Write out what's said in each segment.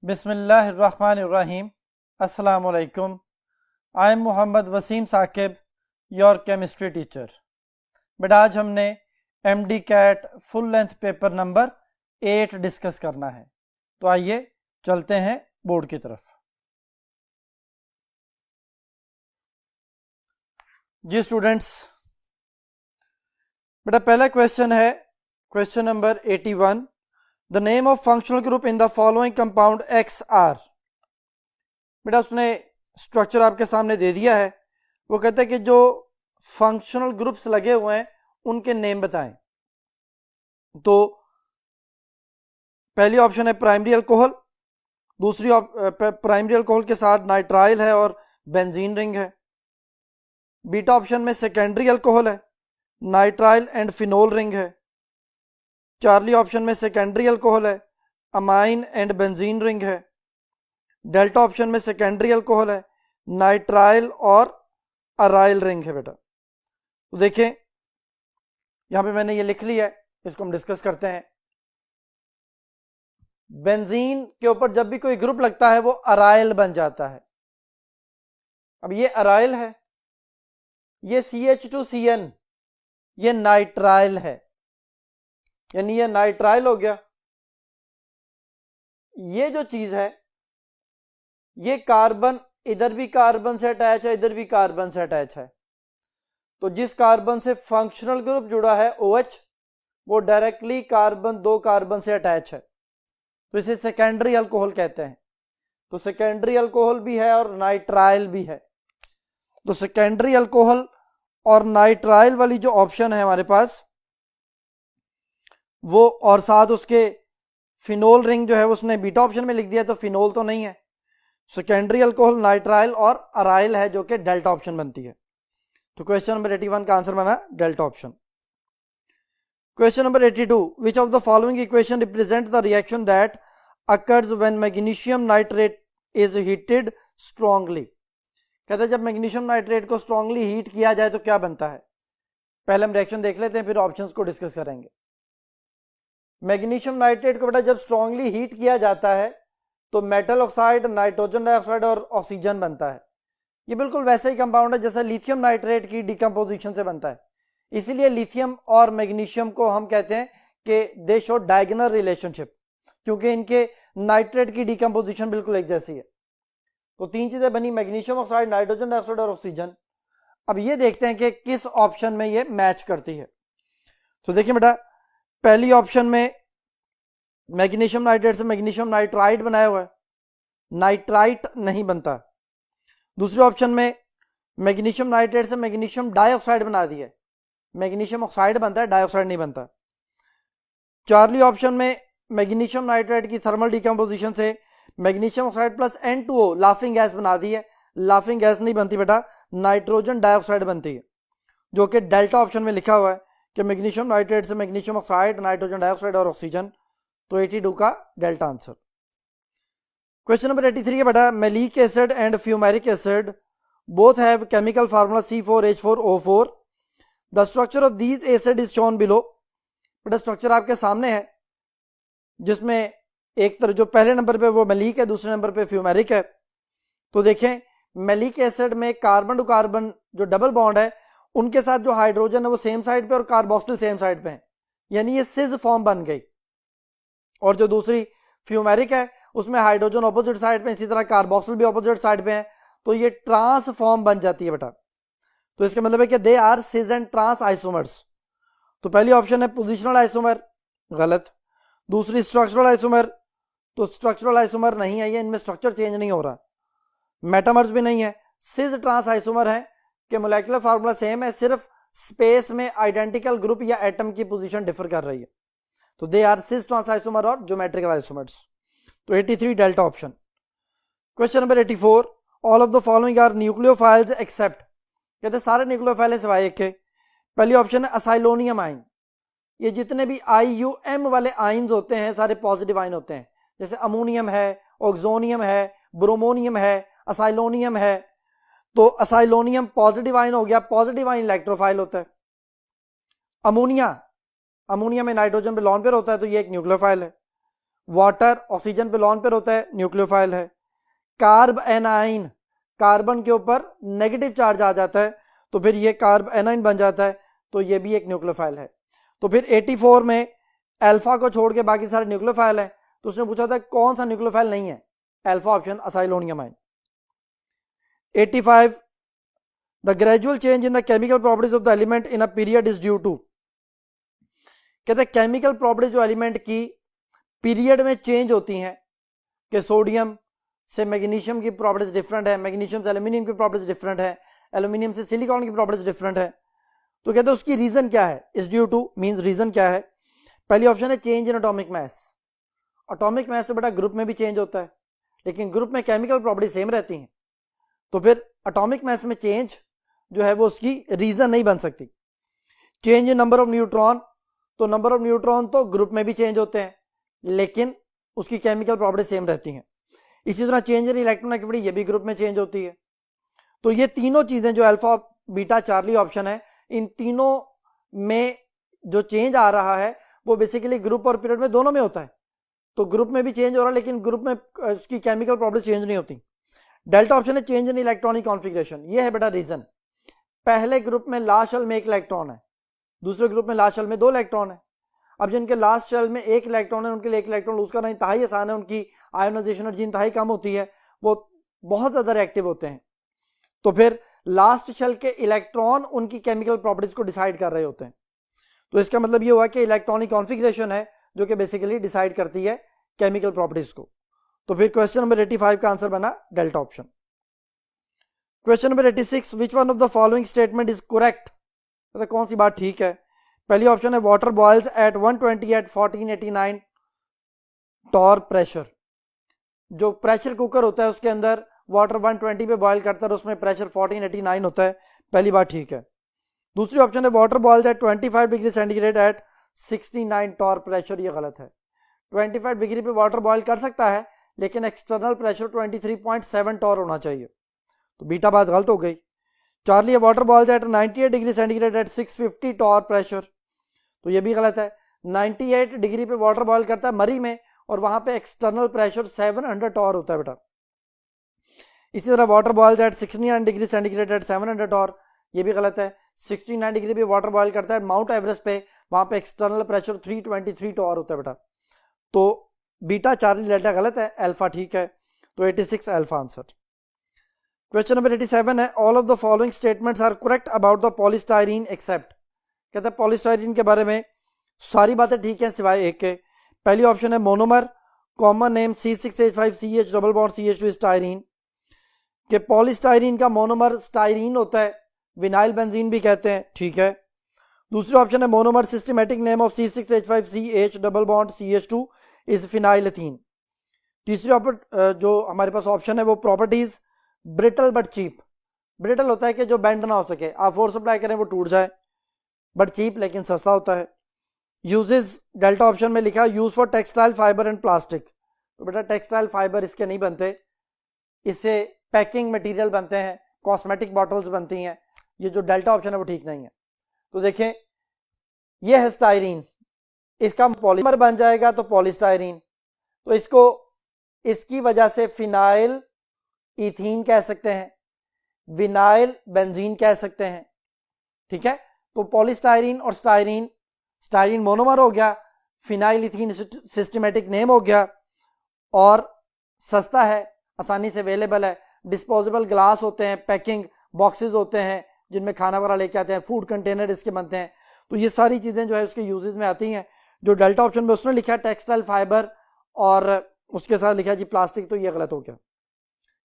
बिस्मिल्लाहिर्रहमानिर्रहीम। अस्सलाम वालेकुम। I am Mohammad Waseem Saqib, your chemistry teacher. बेटा आज हमने MD CAT full length paper number 8 discuss करना है, तो आइए चलते हैं बोर्ड की तरफ। जी स्टूडेंट्स, बेटा पहला क्वेश्चन है question number 81। The name of functional group in the following compound X are. बेटा उसने स्ट्रक्चर आपके सामने दे दिया है। वो कहता है कि जो फंक्शनल ग्रुप्स लगे हुए हैं उनके नेम बताएं। तो पहली ऑप्शन है प्राइमरी अल्कोहल, दूसरी प्राइमरी अल्कोहल के साथ नाइट्राइल है और बेंजीन रिंग है। बीटा ऑप्शन में सेकेंडरी अल्कोहल है, नाइट्राइल एंड फिनोल रिंग है। चार्ली ऑप्शन में सेकेंडरी अल्कोहल है, अमाइन एंड बेंजीन रिंग है। डेल्टा ऑप्शन में सेकेंडरी अल्कोहल है, नाइट्राइल और अराइल रिंग है। बेटा तो देखें यहां पे मैंने ये लिख लिया है, इसको हम डिस्कस करते हैं। बेंजीन के ऊपर जब भी कोई ग्रुप लगता है वो अराइल बन जाता है। अब ये अराइल है, ये CH2CN, ये नाइट्राइल है, यानी ये नाइट्राइल हो गया। ये जो चीज है ये कार्बन इधर भी कार्बन से अटैच है, इधर भी कार्बन से अटैच है। तो जिस कार्बन से फंक्शनल ग्रुप जुड़ा है OH, वो डायरेक्टली दो कार्बन से अटैच है, तो इसे सेकेंडरी अल्कोहल कहते हैं। तो सेकेंडरी अल्कोहल भी है और नाइट्राइल भी है। तो सेकेंडरी अल्कोहल और नाइट्राइल वाली जो ऑप्शन है हमारे पास वो, और साथ उसके फिनोल रिंग जो है उसने बीटा ऑप्शन में लिख दिया, तो फिनोल तो नहीं है। सेकेंडरी अल्कोहल, नाइट्राइल और अराइल है, जो कि डेल्टा ऑप्शन बनती है। तो क्वेश्चन नंबर 81 का आंसर बना delta option. Question number 82, which of the following equation represent the reaction that occurs when magnesium nitrate is heated strongly. कहते हैं जब मैग्नीशियम नाइट्रेट को स्ट्रांगली हीट किया जाए तो क्या बनता है। पहले हम रिएक्शन देख लेते हैं, फिर ऑप्शंस को डिस्कस करेंगे। मैग्नीशियम नाइट्रेट को बेटा जब स्ट्रांगली हीट किया जाता है तो मेटल ऑक्साइड, नाइट्रोजन डाइऑक्साइड और ऑक्सीजन बनता है। ये बिल्कुल वैसे ही कंपाउंड है जैसा लिथियम नाइट्रेट की डिकम्पोजिशन से बनता है। इसीलिए लिथियम और मैग्नीशियम को हम कहते हैं कि दे शो डायगोनल रिलेशनशिप, क्योंकि इनके नाइट्रेट की डिकम्पोजिशन बिल्कुल एक जैसी है। तो तीन चीजें बनी, मैग्नीशियम ऑक्साइड, नाइट्रोजन डाइऑक्साइड और ऑक्सीजन। अब ये देखते हैं कि किस ऑप्शन में ये मैच करती है। तो देखिए बेटा पहली ऑप्शन में मैग्नीशियम नाइट्रेट से मैग्नीशियम नाइट्राइट बनाया हुआ है, नाइट्राइट नहीं बनता। दूसरे ऑप्शन में मैग्नीशियम नाइट्रेट से मैग्नीशियम डाइऑक्साइड बना दिया है, मैग्नीशियम ऑक्साइड बनता है, डाइऑक्साइड नहीं बनता। चार्ली ऑप्शन में मैग्नीशियम नाइट्रेट की थर्मल डिकम्पोजिशन से magnesium oxide plus N2O laughing gas बना दी है, लाफिंग गैस नहीं बनती बेटा, नाइट्रोजन डाइऑक्साइड बनती है, जो कि डेल्टा ऑप्शन में लिखा हुआ है कि मैग्नीशियम नाइट्रेट से मैग्नीशियम ऑक्साइड, नाइट्रोजन डाइऑक्साइड और ऑक्सीजन। तो 82 का डेल्टा आंसर। क्वेश्चन नंबर 83 है बेटा, malic acid and fumaric acid both have chemical formula C4H4O4। The structure of these acid is shown below. बेटा स्ट्रक्चर आपके सामने है, जिसमें एक तरह जो पहले नंबर पे वो मैलिक है, दूसरे नंबर पे फ्यूमेरिक है। तो देखें मैलिक एसिड में कार्बन टू कार्बन जो डबल बॉन्ड है उनके साथ जो हाइड्रोजन है वो सेम साइड पे और कार्बोक्सिल सेम साइड पे है, यानी ये सिज फॉर्म बन गई। और जो दूसरी फ्यूमेरिक है उसमें हाइड्रोजन ऑपोजिट साइड पे, इसी तरह कार्बोक्सिल भी ऑपोजिट साइड पे है, तो ये ट्रांस फॉर्म बन जाती है बेटा। तो इसका मतलब है कि दे आर सिज एंड ट्रांस आइसोमर्स। तो पहली ऑप्शन है पोजिशनल आइसोमर, गलत। दूसरी स्ट्रक्चरल आइसोमर, तो स्ट्रक्चरल आइसोमर नहीं है, ये इनमें स्ट्रक्चर चेंज नहीं हो रहा। मेटामर्स भी नहीं है, सिज ट्रांस आइसोमर है कि मोलेकुलर फार्मूला सेम है, सिर्फ स्पेस में आइडेंटिकल ग्रुप या एटम की पोजीशन डिफर कर रही है। तो they are cis trans isomer और ज्योमेट्रिकल आइसोमर्स। तो 83 delta option. Question number 84, all of the following are nucleophiles except. कहते सारे न्यूक्लियोफाइल है सिवाय एक के। पहली ऑप्शन है असाइलोनियम आइन। ये जितने भी IUM वाले आइंस होते हैं सारे पॉजिटिव आइन होते हैं, जैसे अमोनियम है, ऑक्सोनियम है, ब्रोमोनियम है, असाइलोनियम है। तो असाइलोनियम पॉजिटिव आइन हो गया, पॉजिटिव आइन इलेक्ट्रोफाइल होता है। अमोनिया में नाइट्रोजन पे लॉन पेयर होता है, तो ये एक न्यूक्लियोफाइल है। वाटर ऑक्सीजन पे लॉन पेयर होता है, न्यूक्लियोफाइल है। कार्ब एनाइन, कार्बन के ऊपर नेगेटिव चार्ज आ जाता है तो फिर ये कार्ब एनाइन बन जाता है, तो ये भी एक न्यूक्लियोफाइल है। तो फिर 84 में अल्फा को छोड़ के बाकी सारे न्यूक्लियोफाइल है, तो उसने पूछा था कौन सा न्यूक्लियोफाइल नहीं है, alpha option acylium ion. 85 the gradual change in the chemical properties of the element in a period is due to, कहते हैं केमिकल प्रॉपर्टीज जो एलिमेंट की पीरियड में चेंज होती हैं, कि सोडियम से मैग्नीशियम की प्रॉपर्टीज डिफरेंट है, मैग्नीशियम से एल्यूमिनियम की प्रॉपर्टीज डिफरेंट है, एल्यूमिनियम से सिलिकॉन की प्रॉपर्टीज डिफरेंट है, तो कहते हैं उसकी रीजन क्या है, is due to means reason क्या है। पहली ऑप्शन है change in atomic mass. Atomic mass तो बेटा ग्रुप में भी चेंज होता है, लेकिन ग्रुप में केमिकल प्रॉपर्टी सेम रहती हैं, तो फिर एटॉमिक मास में चेंज जो है वो उसकी रीजन नहीं बन सकती। Change in number of neutron, तो नंबर ऑफ न्यूट्रॉन तो ग्रुप में भी चेंज होते हैं लेकिन उसकी केमिकल प्रॉपर्टी सेम रहती हैं। इसी तरह चेंज इन इलेक्ट्रॉन एक्टिविटी, ये भी ग्रुप में चेंज होती है। तो ये तीनों चीजें जो अल्फा बीटा चार्ली ऑप्शन है, इन तीनों में जो चेंज आ रहा है वो बेसिकली ग्रुप और पीरियड में दोनों में होता है। तो ग्रुप में भी चेंज हो रहा है लेकिन ग्रुप में उसकी केमिकल प्रॉपर्टी चेंज नहीं होती। डेल्टा ऑप्शन है चेंज इन इलेक्ट्रॉनिक कॉन्फ़िगरेशन, ये है बेटा रीजन। पहले ग्रुप में लास्ट शेल में एक इलेक्ट्रॉन है, दूसरे ग्रुप में लास्ट शेल में 2 इलेक्ट्रॉन है। अब जिनके लास्ट शेल में 1 इलेक्ट्रॉन है उनके लिए 1 इलेक्ट्रॉन लूज करना इंतहाई आसान है, उनकी आयोनाइजेशन एनर्जी इंतहाई कम होती है, वो बहुत ज्यादा रिएक्टिव होते हैं। तो फिर लास्ट शेल के इलेक्ट्रॉन उनकी केमिकल प्रॉपर्टीज को डिसाइड कर रहे होते हैं। तो इसका मतलब ये हुआ कि इलेक्ट्रॉनिक कॉन्फ़िगरेशन है जो कि बेसिकली डिसाइड करती है केमिकल प्रॉपर्टीज को। तो फिर क्वेश्चन नंबर 85 का आंसर बना delta option. Question number 86 which one of the following statement is correct, मतलब कौन सी बात ठीक है। पहली ऑप्शन है water boils at 120 at 1489 torr pressure, जो प्रेशर कुकर होता है उसके अंदर वाटर 120 पे बॉयल करता है और उसमें प्रेशर 1489 होता है, पहली बात ठीक है। दूसरी ऑप्शन है water boils at 25 degree centigrade at 69 torr pressure, ये गलत है। 25 डिग्री पे वाटर बॉयल कर सकता है लेकिन एक्सटर्नल प्रेशर 23.7 टॉर होना चाहिए, तो बीटा बात गलत हो गई। चार्ली है water boils at 98 degree centigrade at 650 torr pressure, तो ये भी गलत है। 98 डिग्री पे वाटर बॉयल करता है मरी में और वहां पे एक्सटर्नल प्रेशर 700 टॉर होता है बेटा। इसी तरह water boils at 69 degree centigrade at 700 torr, ये भी गलत है। 69 डिग्री पे वाटर बॉयल करता है माउंट एवरेस्ट पे, वहां पे एक्सटर्नल प्रेशर 323 टॉर होता है बेटा। तो बीटा चार्ली डेल्टा गलत है, अल्फा ठीक है, तो 86 अल्फा आंसर। क्वेश्चन नंबर 87 है all of the following statements are correct about the polystyrene except, कहता है पॉलीस्टाइरीन के बारे में सारी बातें ठीक हैं सिवाय एक के। पहली ऑप्शन है monomer, common name C6H5CH double bond CH2 styrene, कि पॉलीस्टाइरीन का मोनोमर स्टाइरीन होता है, विनाइल बेंजीन भी कहते हैं, ठीक है। दूसरी ऑप्शन है monomer systematic name of C6H5CH double bond CH2 is phenyl ethene. तीसरी जो हमारे पास ऑप्शन है वो properties brittle but cheap, brittle होता है कि जो बेंड ना हो सके, आप फोर्स अप्लाई करें वो टूट जाए, बट चीप लेकिन सस्ता होता है। यूजेस डेल्टा ऑप्शन में लिखा use for textile fibre and plastic, तो बेटा टेक्सटाइल फाइबर इसके नहीं बनते, इससे पैकिंग मटेरियल बनते हैं, कॉस्मेटिक बॉटल्स बनती हैं, ये जो डेल्टा ऑप्शन है वो ठीक नहीं है। तो देखें ये है स्टाइरीन, इसका पॉलीमर बन जाएगा तो पॉलीस्टाइरीन, तो इसको इसकी वजह से फिनाइल इथीन कह सकते हैं, विनाइल बेंजीन कह सकते हैं, ठीक है। तो पॉलीस्टाइरीन और स्टाइरीन, स्टाइरीन मोनोमर हो गया, फिनाइल इथीन सिस्टमैटिक नेम हो गया, और सस्ता है, आसानी से अवेलेबल है। डिस्पोजेबल ग्लास होते हैं, पैकिंग बॉक्सेस होते हैं जिनमें खाना वगैरह लेके आते हैं, फूड कंटेनर इसके बनते हैं, तो ये सारी चीज़ें जो है उसके यूजेस में आती हैं। जो डेल्टा ऑप्शन में उसने लिखा टेक्सटाइल फाइबर और उसके साथ लिखा जी प्लास्टिक, तो ये गलत हो गया,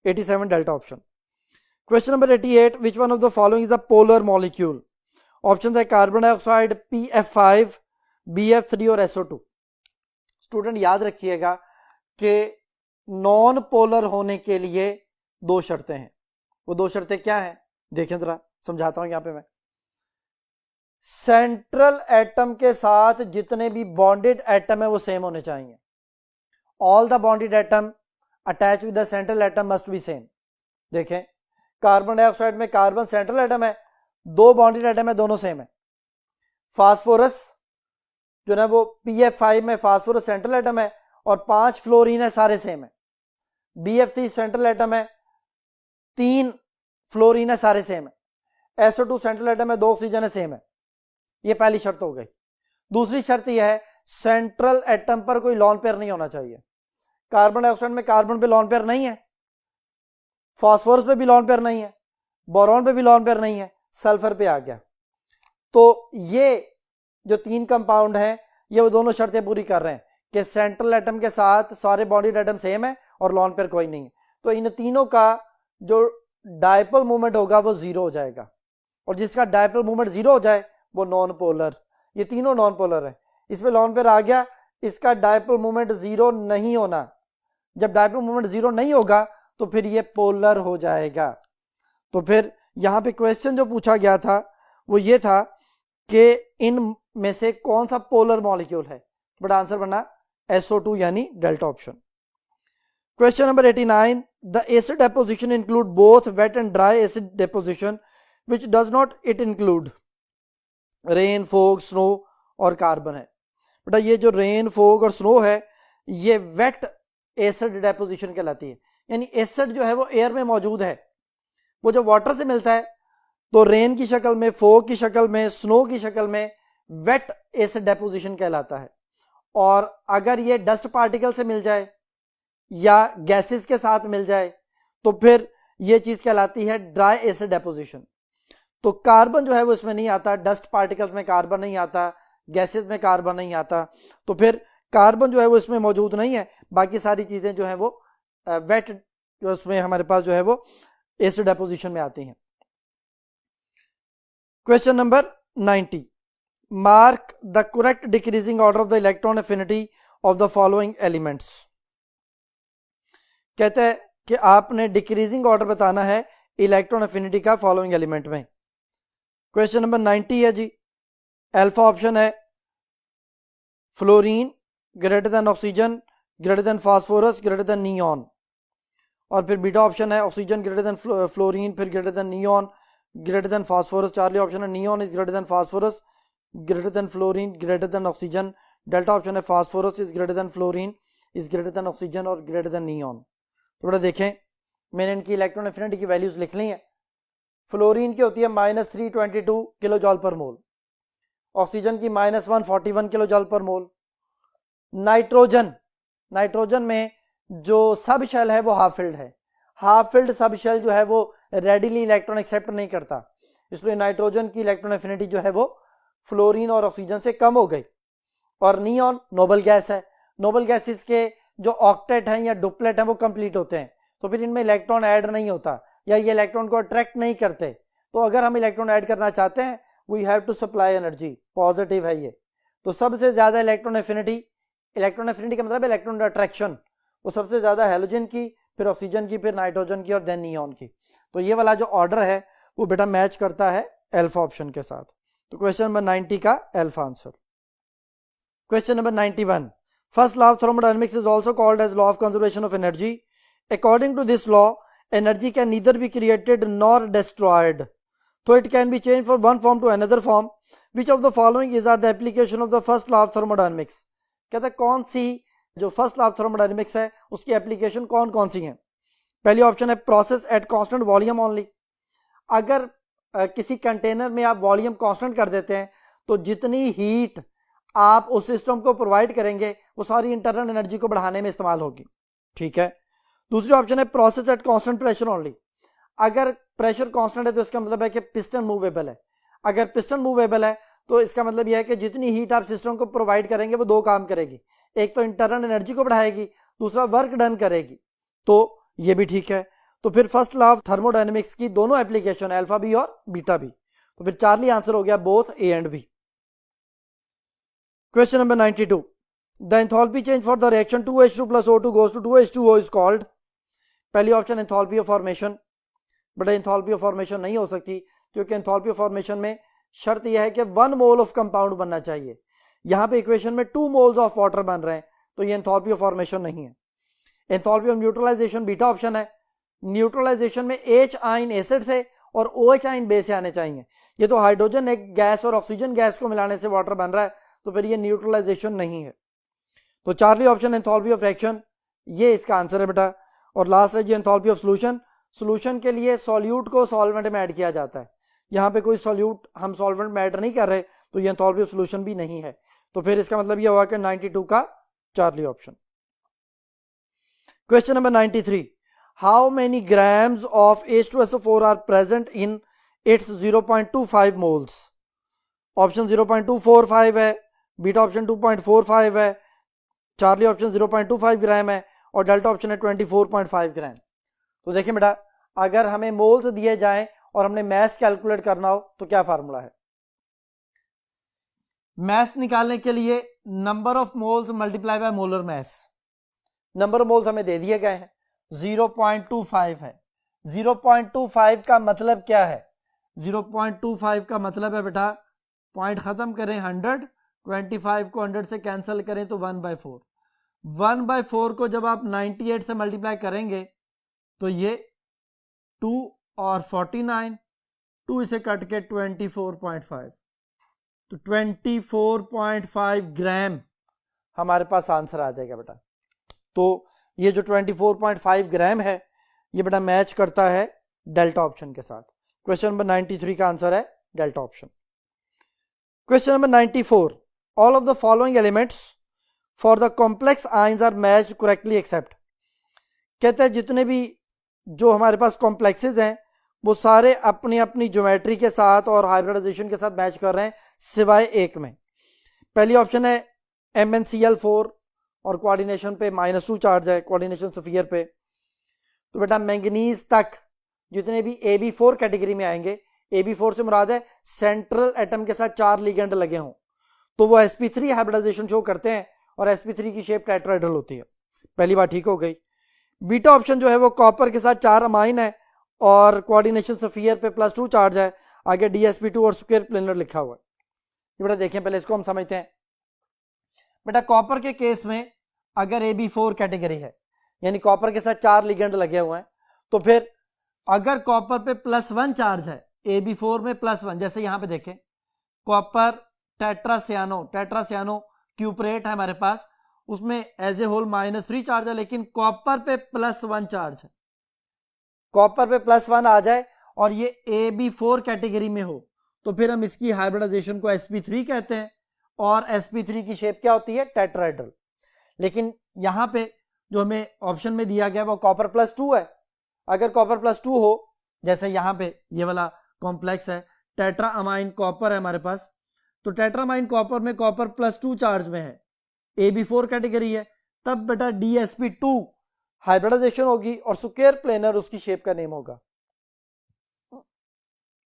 87 delta option. Question number 88 which one of the following is the polar molecule, option है कार्बन डाइऑक्साइड, PF5, BF3 और SO2। स्टूडेंट याद रखिएगा कि नॉन पोलर होने के लिए 2 शर्तें हैं, वो 2 शर्तें क्या हैं देखें जरा, समझाता हूं यहां पे मैं। सेंट्रल एटम के साथ जितने भी बॉन्डेड एटम है वो सेम होने चाहिए, all the bonded atom attach with the central atom must be same. देखें कार्बन डाइऑक्साइड में कार्बन सेंट्रल एटम है, 2 बॉन्डेड एटम है, दोनों सेम है। फास्फोरस जो है वो PF5 में फास्फोरस सेंट्रल एटम है और 5 फ्लोरीन है, सारे सेम है। BF3 सेंट्रल एटम है, 3 फ्लोरीन है, सारे सेम है। SO2 सेंट्रल एटम है, 2 ऑक्सीजन है, सेम है। ये पहली शर्त हो गई। दूसरी शर्त यह है सेंट्रल एटम पर कोई लॉन पेयर नहीं होना चाहिए। कार्बन डाइऑक्साइड में कार्बन पे लॉन पेयर नहीं है, फास्फोरस पे भी लॉन पेयर नहीं है, बोरॉन पे भी लॉन पेयर नहीं है, सल्फर पे आ गया। तो ये जो 3 कंपाउंड हैं ये वो दोनों शर्तें पूरी कर रहे हैं कि सेंट्रल एटम के साथ सारे बॉन्डेड एटम सेम है और लॉन पेयर कोई नहीं है। तो इन तीनों का जो डायपोल मूवमेंट होगा वो 0 हो जाएगा, और जिसका डायपोल मूवमेंट 0 हो जाए वो नॉन पोलर। ये तीनों नॉन पोलर है। इसमें लॉन पेयर आ गया, इसका डायपोल मूवमेंट 0 नहीं होना। जब डायपोल मूवमेंट 0 नहीं होगा तो फिर ये पोलर हो जाएगा। तो फिर यहां पे क्वेश्चन जो पूछा गया था वो ये था कि इन में से कौन सा पोलर मॉलिक्यूल है, बट आंसर बना SO2 यानी delta option. Question number 89, the acid deposition include both wet and dry acid deposition which does not it include rain, fog, snow और कार्बन है। बेटा ये जो रेन, फोग और स्नो है ये वेट एसिड डेपोजिशन कहलाती है, यानी एसिड जो है वो एयर में मौजूद है, वो जब वाटर से मिलता है तो रेन की शक्ल में, फोग की शक्ल में, स्नो की शक्ल में वेट एसिड डेपोजिशन कहलाता है। और अगर ये डस्ट पार्टिकल से मिल जाए या गैसेस के साथ मिल जाए तो फिर ये चीज कहलाती है ड्राई एसिड डेपोजिशन। तो कार्बन जो है वो इसमें नहीं आता, डस्ट पार्टिकल्स में कार्बन नहीं आता, गैसेस में कार्बन नहीं आता, तो फिर कार्बन जो है वो इसमें मौजूद नहीं है। बाकी सारी चीजें जो है वो वेट जो उसमें हमारे पास जो है वो एसिड डेपोजिशन में आती हैं। Question number 90, mark the correct decreasing order of the electron affinity of the following elements. कहते हैं कि आपने डिक्रीजिंग ऑर्डर बताना है इलेक्ट्रॉन एफिनिटी का फॉलोइंग एलिमेंट में। क्वेश्चन नंबर 90 है जी, अल्फा ऑप्शन है fluorine greater than oxygen greater than phosphorus greater than neon, और फिर बीटा ऑप्शन है ऑक्सीजन ग्रेटर देन फ्लोरीन फिर greater than neon greater than phosphorus, Charlie option है neon is greater than phosphorus greater than fluorine greater than oxygen, delta option है phosphorus is greater than fluorine is greater than oxygen और greater than neon. तो बेटा देखें मैंने इनकी electron affinity की values लिख ली हैं। फ्लोरीन की होती है -322 किलो जॉल पर मोल, ऑक्सीजन की -141 किलो जॉल पर मोल। नाइट्रोजन में जो सब शेल है वो हाफ फिल्ड है, हाफ फिल्ड सब शेल जो है वो रेडिली इलेक्ट्रॉन एक्सेप्ट नहीं करता, इसलिए नाइट्रोजन की इलेक्ट्रॉन एफिनिटी जो है वो फ्लोरीन और ऑक्सीजन से कम हो गई। और नियॉन नोबल गैस है, नोबल गैसेस के जो ऑक्टेट हैं या डुप्लेट हैं वो कंप्लीट होते हैं, तो फिर इनमें इलेक्ट्रॉन ऐड नहीं होता या ये इलेक्ट्रॉन को अट्रैक्ट नहीं करते। तो अगर हम इलेक्ट्रॉन ऐड करना चाहते हैं we have to supply energy, positive है ये। तो सबसे ज्यादा इलेक्ट्रॉन एफिनिटी का मतलब इलेक्ट्रॉन अट्रैक्शन, वो सबसे ज्यादा हैलोजन की, फिर ऑक्सीजन की, फिर नाइट्रोजन की और देन नियॉन की। तो ये वाला जो ऑर्डर है वो बेटा मैच करता है अल्फा ऑप्शन के साथ। तो क्वेश्चन नंबर 90 का alpha answer. Question number 91, first law of thermodynamics is also called as law of conservation of energy. According to this law energy can neither be created nor destroyed, so it can be changed from one form to another form. Which of the following is the application of the first law of thermodynamics? कहता है कौन सी जो first law of thermodynamics है उसकी application कौन कौन सी है। पहली ऑप्शन है process at constant volume only. अगर किसी कंटेनर में आप वॉल्यूम कांस्टेंट कर देते हैं तो जितनी हीट आप उस सिस्टम को प्रोवाइड करेंगे वो सारी इंटरनल एनर्जी को बढ़ाने में इस्तेमाल होगी, ठीक है। दूसरी ऑप्शन है process at constant pressure only. अगर प्रेशर कांस्टेंट है तो इसका मतलब है कि पिस्टन मूवेबल है। अगर पिस्टन मूवेबल है तो इसका मतलब यह है कि जितनी हीट आप सिस्टम को प्रोवाइड करेंगे वो दो काम करेगी, एक तो इंटरनल एनर्जी को बढ़ाएगी, दूसरा वर्क डन करेगी। तो ये भी ठीक है। तो फिर फर्स्ट लॉ ऑफ थर्मोडायनेमिक्स की दोनों एप्लीकेशन अल्फा भी और बीटा भी, तो फिर चार्ली आंसर हो गया both A and B. Question number 92, the enthalpy change for the reaction 2H2 plus O2 goes to 2H2O is called. पहली option enthalpy of formation, but enthalpy of formation नहीं हो सकती क्योंकि एंथैल्पी ऑफ फॉर्मेशन में शर्त यह है कि 1 मोल ऑफ कंपाउंड बनना चाहिए। यहां पे इक्वेशन में 2 मोल्स ऑफ वाटर बन रहे हैं, तो ये एंथैल्पी ऑफ फॉर्मेशन नहीं है। Enthalpy of neutralisation beta option है। न्यूट्रलाइजेशन में H आयन एसिड से और OH आयन बेस से आने चाहिए। ये तो हाइड्रोजन एक गैस और ऑक्सीजन गैस को मिलाने से वाटर बन रहा है, तो फिर ये न्यूट्रलाइजेशन नहीं है। तो Charlie option enthalpy of reaction, ये इसका आंसर है बेटा। और लास्ट है जी एंथैल्पी ऑफ सॉल्यूशन। सॉल्यूशन के लिए सॉल्यूट को सॉल्वेंट में ऐड किया जाता है, यहाँ पे कोई सॉल्यूट हम सॉल्वेंट में ऐड नहीं कर रहे, तो ये एंथैल्पी ऑफ सॉल्यूशन भी नहीं है। तो फिर इसका मतलब ये हुआ कि 92 का Charlie option. Question number 93, how many grams of H2SO4 are present in its 0.25 moles. Option 0.245 है, बीटा ऑप्शन 2.45 है, चार्ली ऑप्शन 0.25 ग्राम है और डेल्टा ऑप्शन है 24.5 ग्राम। तो देखिए बेटा, अगर हमें मोल्स दिए जाएं और हमने मैस कैलकुलेट करना हो तो क्या फार्मूला है? मैस निकालने के लिए number of moles multiply by molar mass. Number of moles हमें दे दिए गए हैं, 0.25 है। 0.25 का मतलब क्या है? 0.25 का मतलब है बेटा, पॉइंट खत्म करें 100, 25 को 100 से कैंसिल करें तो 1/4। 1/4 को जब आप 98 से मल्टीप्लाई करेंगे तो ये 2 और 49, 2 इसे कट के 24.5, तो 24.5 ग्राम हमारे पास आंसर आ जाएगा बेटा। तो ये जो 24.5 ग्राम है ये बेटा मैच करता है डेल्टा ऑप्शन के साथ। क्वेश्चन नंबर 93 का आंसर है delta option. Question number 94, all of the following elements for the complex ions are matched correctly except. कहते हैं जितने भी जो हमारे पास कॉम्प्लेक्सेस हैं वो सारे अपनी अपनी ज्योमेट्री के साथ और हाइब्रिडाइजेशन के साथ मैच कर रहे हैं सिवाय एक में। पहली ऑप्शन है MnCl4 और कोऑर्डिनेशन पे -2 चार्ज है, कोऑर्डिनेशन स्फीयर पे। तो बेटा मैंगनीज तक जितने भी AB4 कैटेगरी में आएंगे, AB4 से मुराद है सेंट्रल एटम के साथ 4 लिगेंड लगे हों, तो वो sp3 हाइब्रिडाइजेशन शो करते हैं और sp3 की शेप टेट्राहेड्रल होती है। पहली बात ठीक हो गई। बीटा ऑप्शन जो है वो कॉपर के साथ 4 अमाइन है और कोऑर्डिनेशन स्फीयर पे +2 चार्ज है, आगे DsP2 और स्क्वायर प्लेनर लिखा हुआ है। ये बेटा देखें, पहले इसको हम समझते हैं। बेटा कॉपर के केस में अगर AB4 कैटेगरी है, यानी कॉपर के साथ 4 लिगेंड लगे हुए हैं, तो फिर अगर कॉपर पे +1 चार्ज है, AB4 में +1, जैसे यहां पे देखें कॉपर टेट्रासियानो क्यूपरेट है हमारे पास, उसमें एज ए होल -3 चार्ज है, लेकिन कॉपर पे +1 चार्ज है। कॉपर पे +1 आ जाए और ये AB4 कैटेगरी में हो तो फिर हम इसकी हाइब्रिडाइजेशन को sp3 कहते हैं और sp3 की शेप क्या होती है? टेट्राहेड्रल। लेकिन यहां पे जो हमें ऑप्शन में दिया गया वो कॉपर +2 है। अगर कॉपर +2 हो, जैसे यहां पे ये वाला कॉम्प्लेक्स है टेट्रा अमाइन कॉपर है हमारे पास, तो टेट्रा अमाइन कॉपर में कॉपर +2 चार्ज में है, AB4 कैटेगरी है, तब बेटा DsP2 हाइब्रिडाइजेशन होगी और स्क्वायर प्लेनर उसकी शेप का नेम होगा।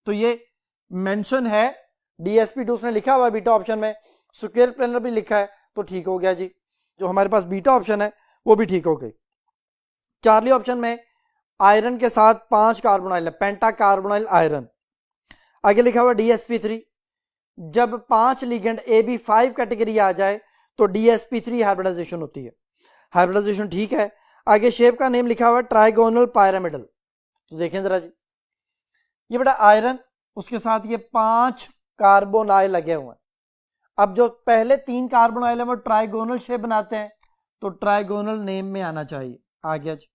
तो ये मेंशन है, DsP2 उसने लिखा हुआ है बीटा ऑप्शन में, स्क्वायर प्लेनर भी लिखा है, तो ठीक हो गया जी। जो हमारे पास बीटा ऑप्शन है वो भी ठीक हो गई। चार्ली ऑप्शन में आयरन के साथ 5 कार्बोनाइल है, पेंटा कार्बोनाइल आयरन। आगे लिखा हुआ DsP3, जब 5 लिगेंड AB5 कैटेगरी आ जाए तो DsP3 हाइब्रिडाइजेशन होती है। हाइब्रिडाइजेशन ठीक है। आगे शेप का नेम लिखा हुआ है ट्राइगोनल पिरामिडल। तो देखें जरा जी, ये बेटा आयरन, उसके साथ ये 5 कार्बोनाइल लगे हुए हैं। अब जो पहले 3 कार्बोनाइल है वो ट्राइगोनल शेप बनाते हैं, तो ट्राइगोनल नेम में आना चाहिए। आ गया जी।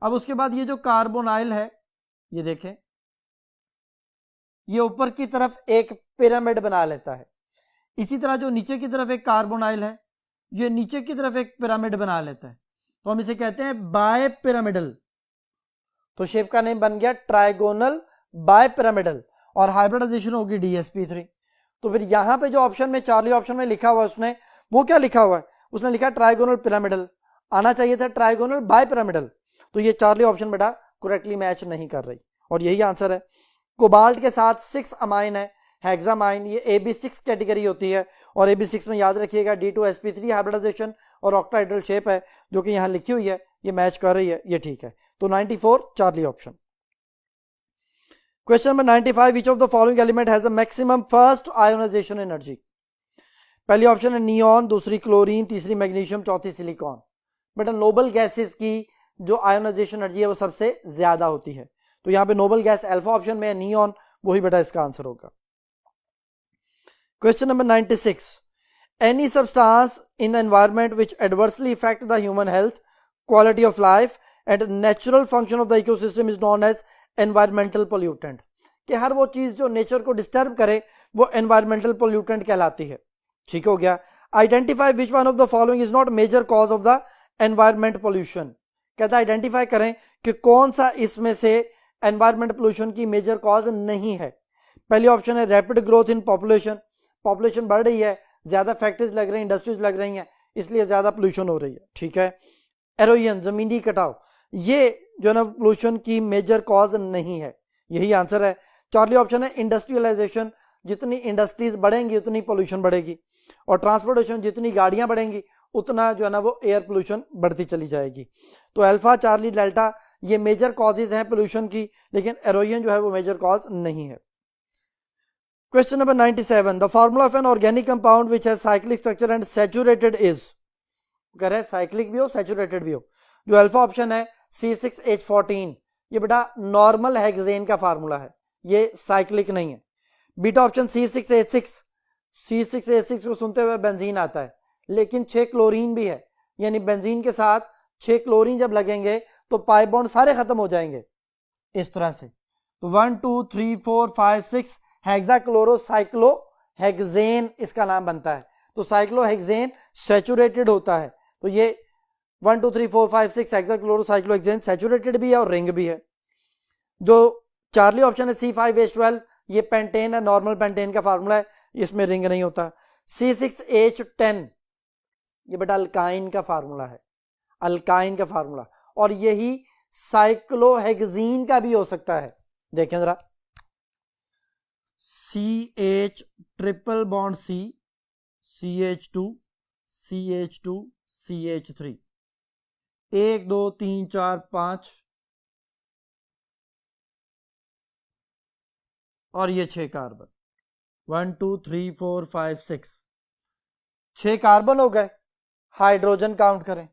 अब उसके बाद ये जो कार्बोनाइल है, ये देखें, ये ऊपर की तरफ एक पिरामिड बना लेता है। इसी तरह जो नीचे की तरफ एक कार्बोनाइल है, ये नीचे की तरफ एक पिरामिड बना लेता है, तो हम इसे कहते हैं बाय पिरामिडल। तो शेप का नेम बन गया ट्राइगोनल बाय पिरामिडल और हाइब्रिडाइजेशन होगी DsP3। तो फिर यहां पे जो ऑप्शन में चार्ली ऑप्शन में लिखा हुआ है उसने वो क्या लिखा हुआ है? उसने लिखा ट्राइगोनल पिरामिडल, आना चाहिए था ट्राइगोनल बाय पिरामिडल। तो ये चार्ली ऑप्शन बेटा करेक्टली मैच नहीं कर रही और यही आंसर है। कोबाल्ट के साथ 6 अमाइन है, हेक्सामाइन, ये AB6 कैटेगरी होती है और AB6 में याद रखिएगा D2sp3 हाइब्रिडाइजेशन और ऑक्टाहेड्रल शेप है जो कि यहां लिखी हुई है, ये मैच कर रही है, ये ठीक है। तो 94 Charlie option. Question number 95, which of the following element has the maximum first ionisation energy. पहली ऑप्शन है नियॉन, दूसरी क्लोरीन, तीसरी मैग्नीशियम, चौथी सिलिकॉन। बेटा नोबल गैसेस की जो आयोनाइजेशन एनर्जी है वो सबसे ज्यादा होती है, तो यहां पे नोबल गैस अल्फा ऑप्शन में है, नियॉन, वही बेटा इसका आंसर होगा। Question number 96, any substance in the environment which adversely affect the human health, quality of life and natural function of the ecosystem is known as environmental pollutant. कि हर वो चीज जो नेचर को डिस्टर्ब करे वो एनवायरमेंटल पोल्यूटेंट कहलाती है. ठीक हो गया. Identify which one of the following is not major cause of the environment pollution. कहता है आइडेंटिफाई करें कि कौन सा इसमें से एनवायरमेंट पोल्यूशन की मेजर कॉज नहीं है. पहली ऑप्शन है rapid growth in population. Population बढ़ रही है, ज्यादा फैक्ट्रीज लग रही हैं, इंडस्ट्रीज लग रही हैं, इसलिए ज्यादा पोल्यूशन हो रही है. ठीक है. एरोजन, जमीनी कटाव, ये जो ना पोल्यूशन की मेजर कॉज नहीं है. यही आंसर है. चौथी ऑप्शन है इंडस्ट्रियलाइजेशन. जितनी इंडस्ट्रीज बढ़ेंगी उतनी पोल्यूशन बढ़ेगी. और ट्रांसपोर्टेशन, जितनी गाड़ियां बढ़ेंगी उतना जो है ना वो एयर पोल्यूशन बढ़ती चली जाएगी. तो अल्फा, चार्ली, डेल्टा ये मेजर कॉजेज हैं पोल्यूशन की, लेकिन एरोजन जो है वो मेजर कॉज नहीं है. Question number 97. The formula of N organic compound which has cyclic structure and saturated is. कह रहे हैं साइक्लिक भी हो सैचुरेटेड भी हो. जो अल्फा ऑप्शन है C6H14, ये बेटा नॉर्मल हेक्सेन का फार्मूला है, ये साइक्लिक नहीं है. Beta option C6H6. C6H6 को सुनते हुए बेंजीन आता है, लेकिन 6 क्लोरीन भी है, यानी बेंजीन के साथ 6 क्लोरीन जब लगेंगे तो पाई बॉन्ड सारे खत्म हो जाएंगे इस तरह से. तो 1 2 3 4 5 6 हेक्साक्लोरोसाइक्लोहेक्सेन इसका नाम बनता है. तो साइक्लोहेक्सेन सैचुरेटेड होता है. तो ये 1 2 3 4 5 6 हेक्साक्लोरोसाइक्लोहेक्सेन सैचुरेटेड भी है और रिंग भी है. जो चार्ली ऑप्शन है C5H12, ये पेंटेन है, नॉर्मल पेंटेन का फार्मूला है, इसमें रिंग नहीं होता. C6H10 ये बेटा अल्काइन का फार्मूला है, अल्काइन का फार्मूला, और यही साइक्लोहेक्सीन का भी हो सकता है. देखें जरा, CH triple bond C, CH2 CH2 CH3, 1 2 3 4 5 और ये 6 कार्बन. 1 2 3 4 5 6 6 कार्बन हो गए. हाइड्रोजन काउंट करें,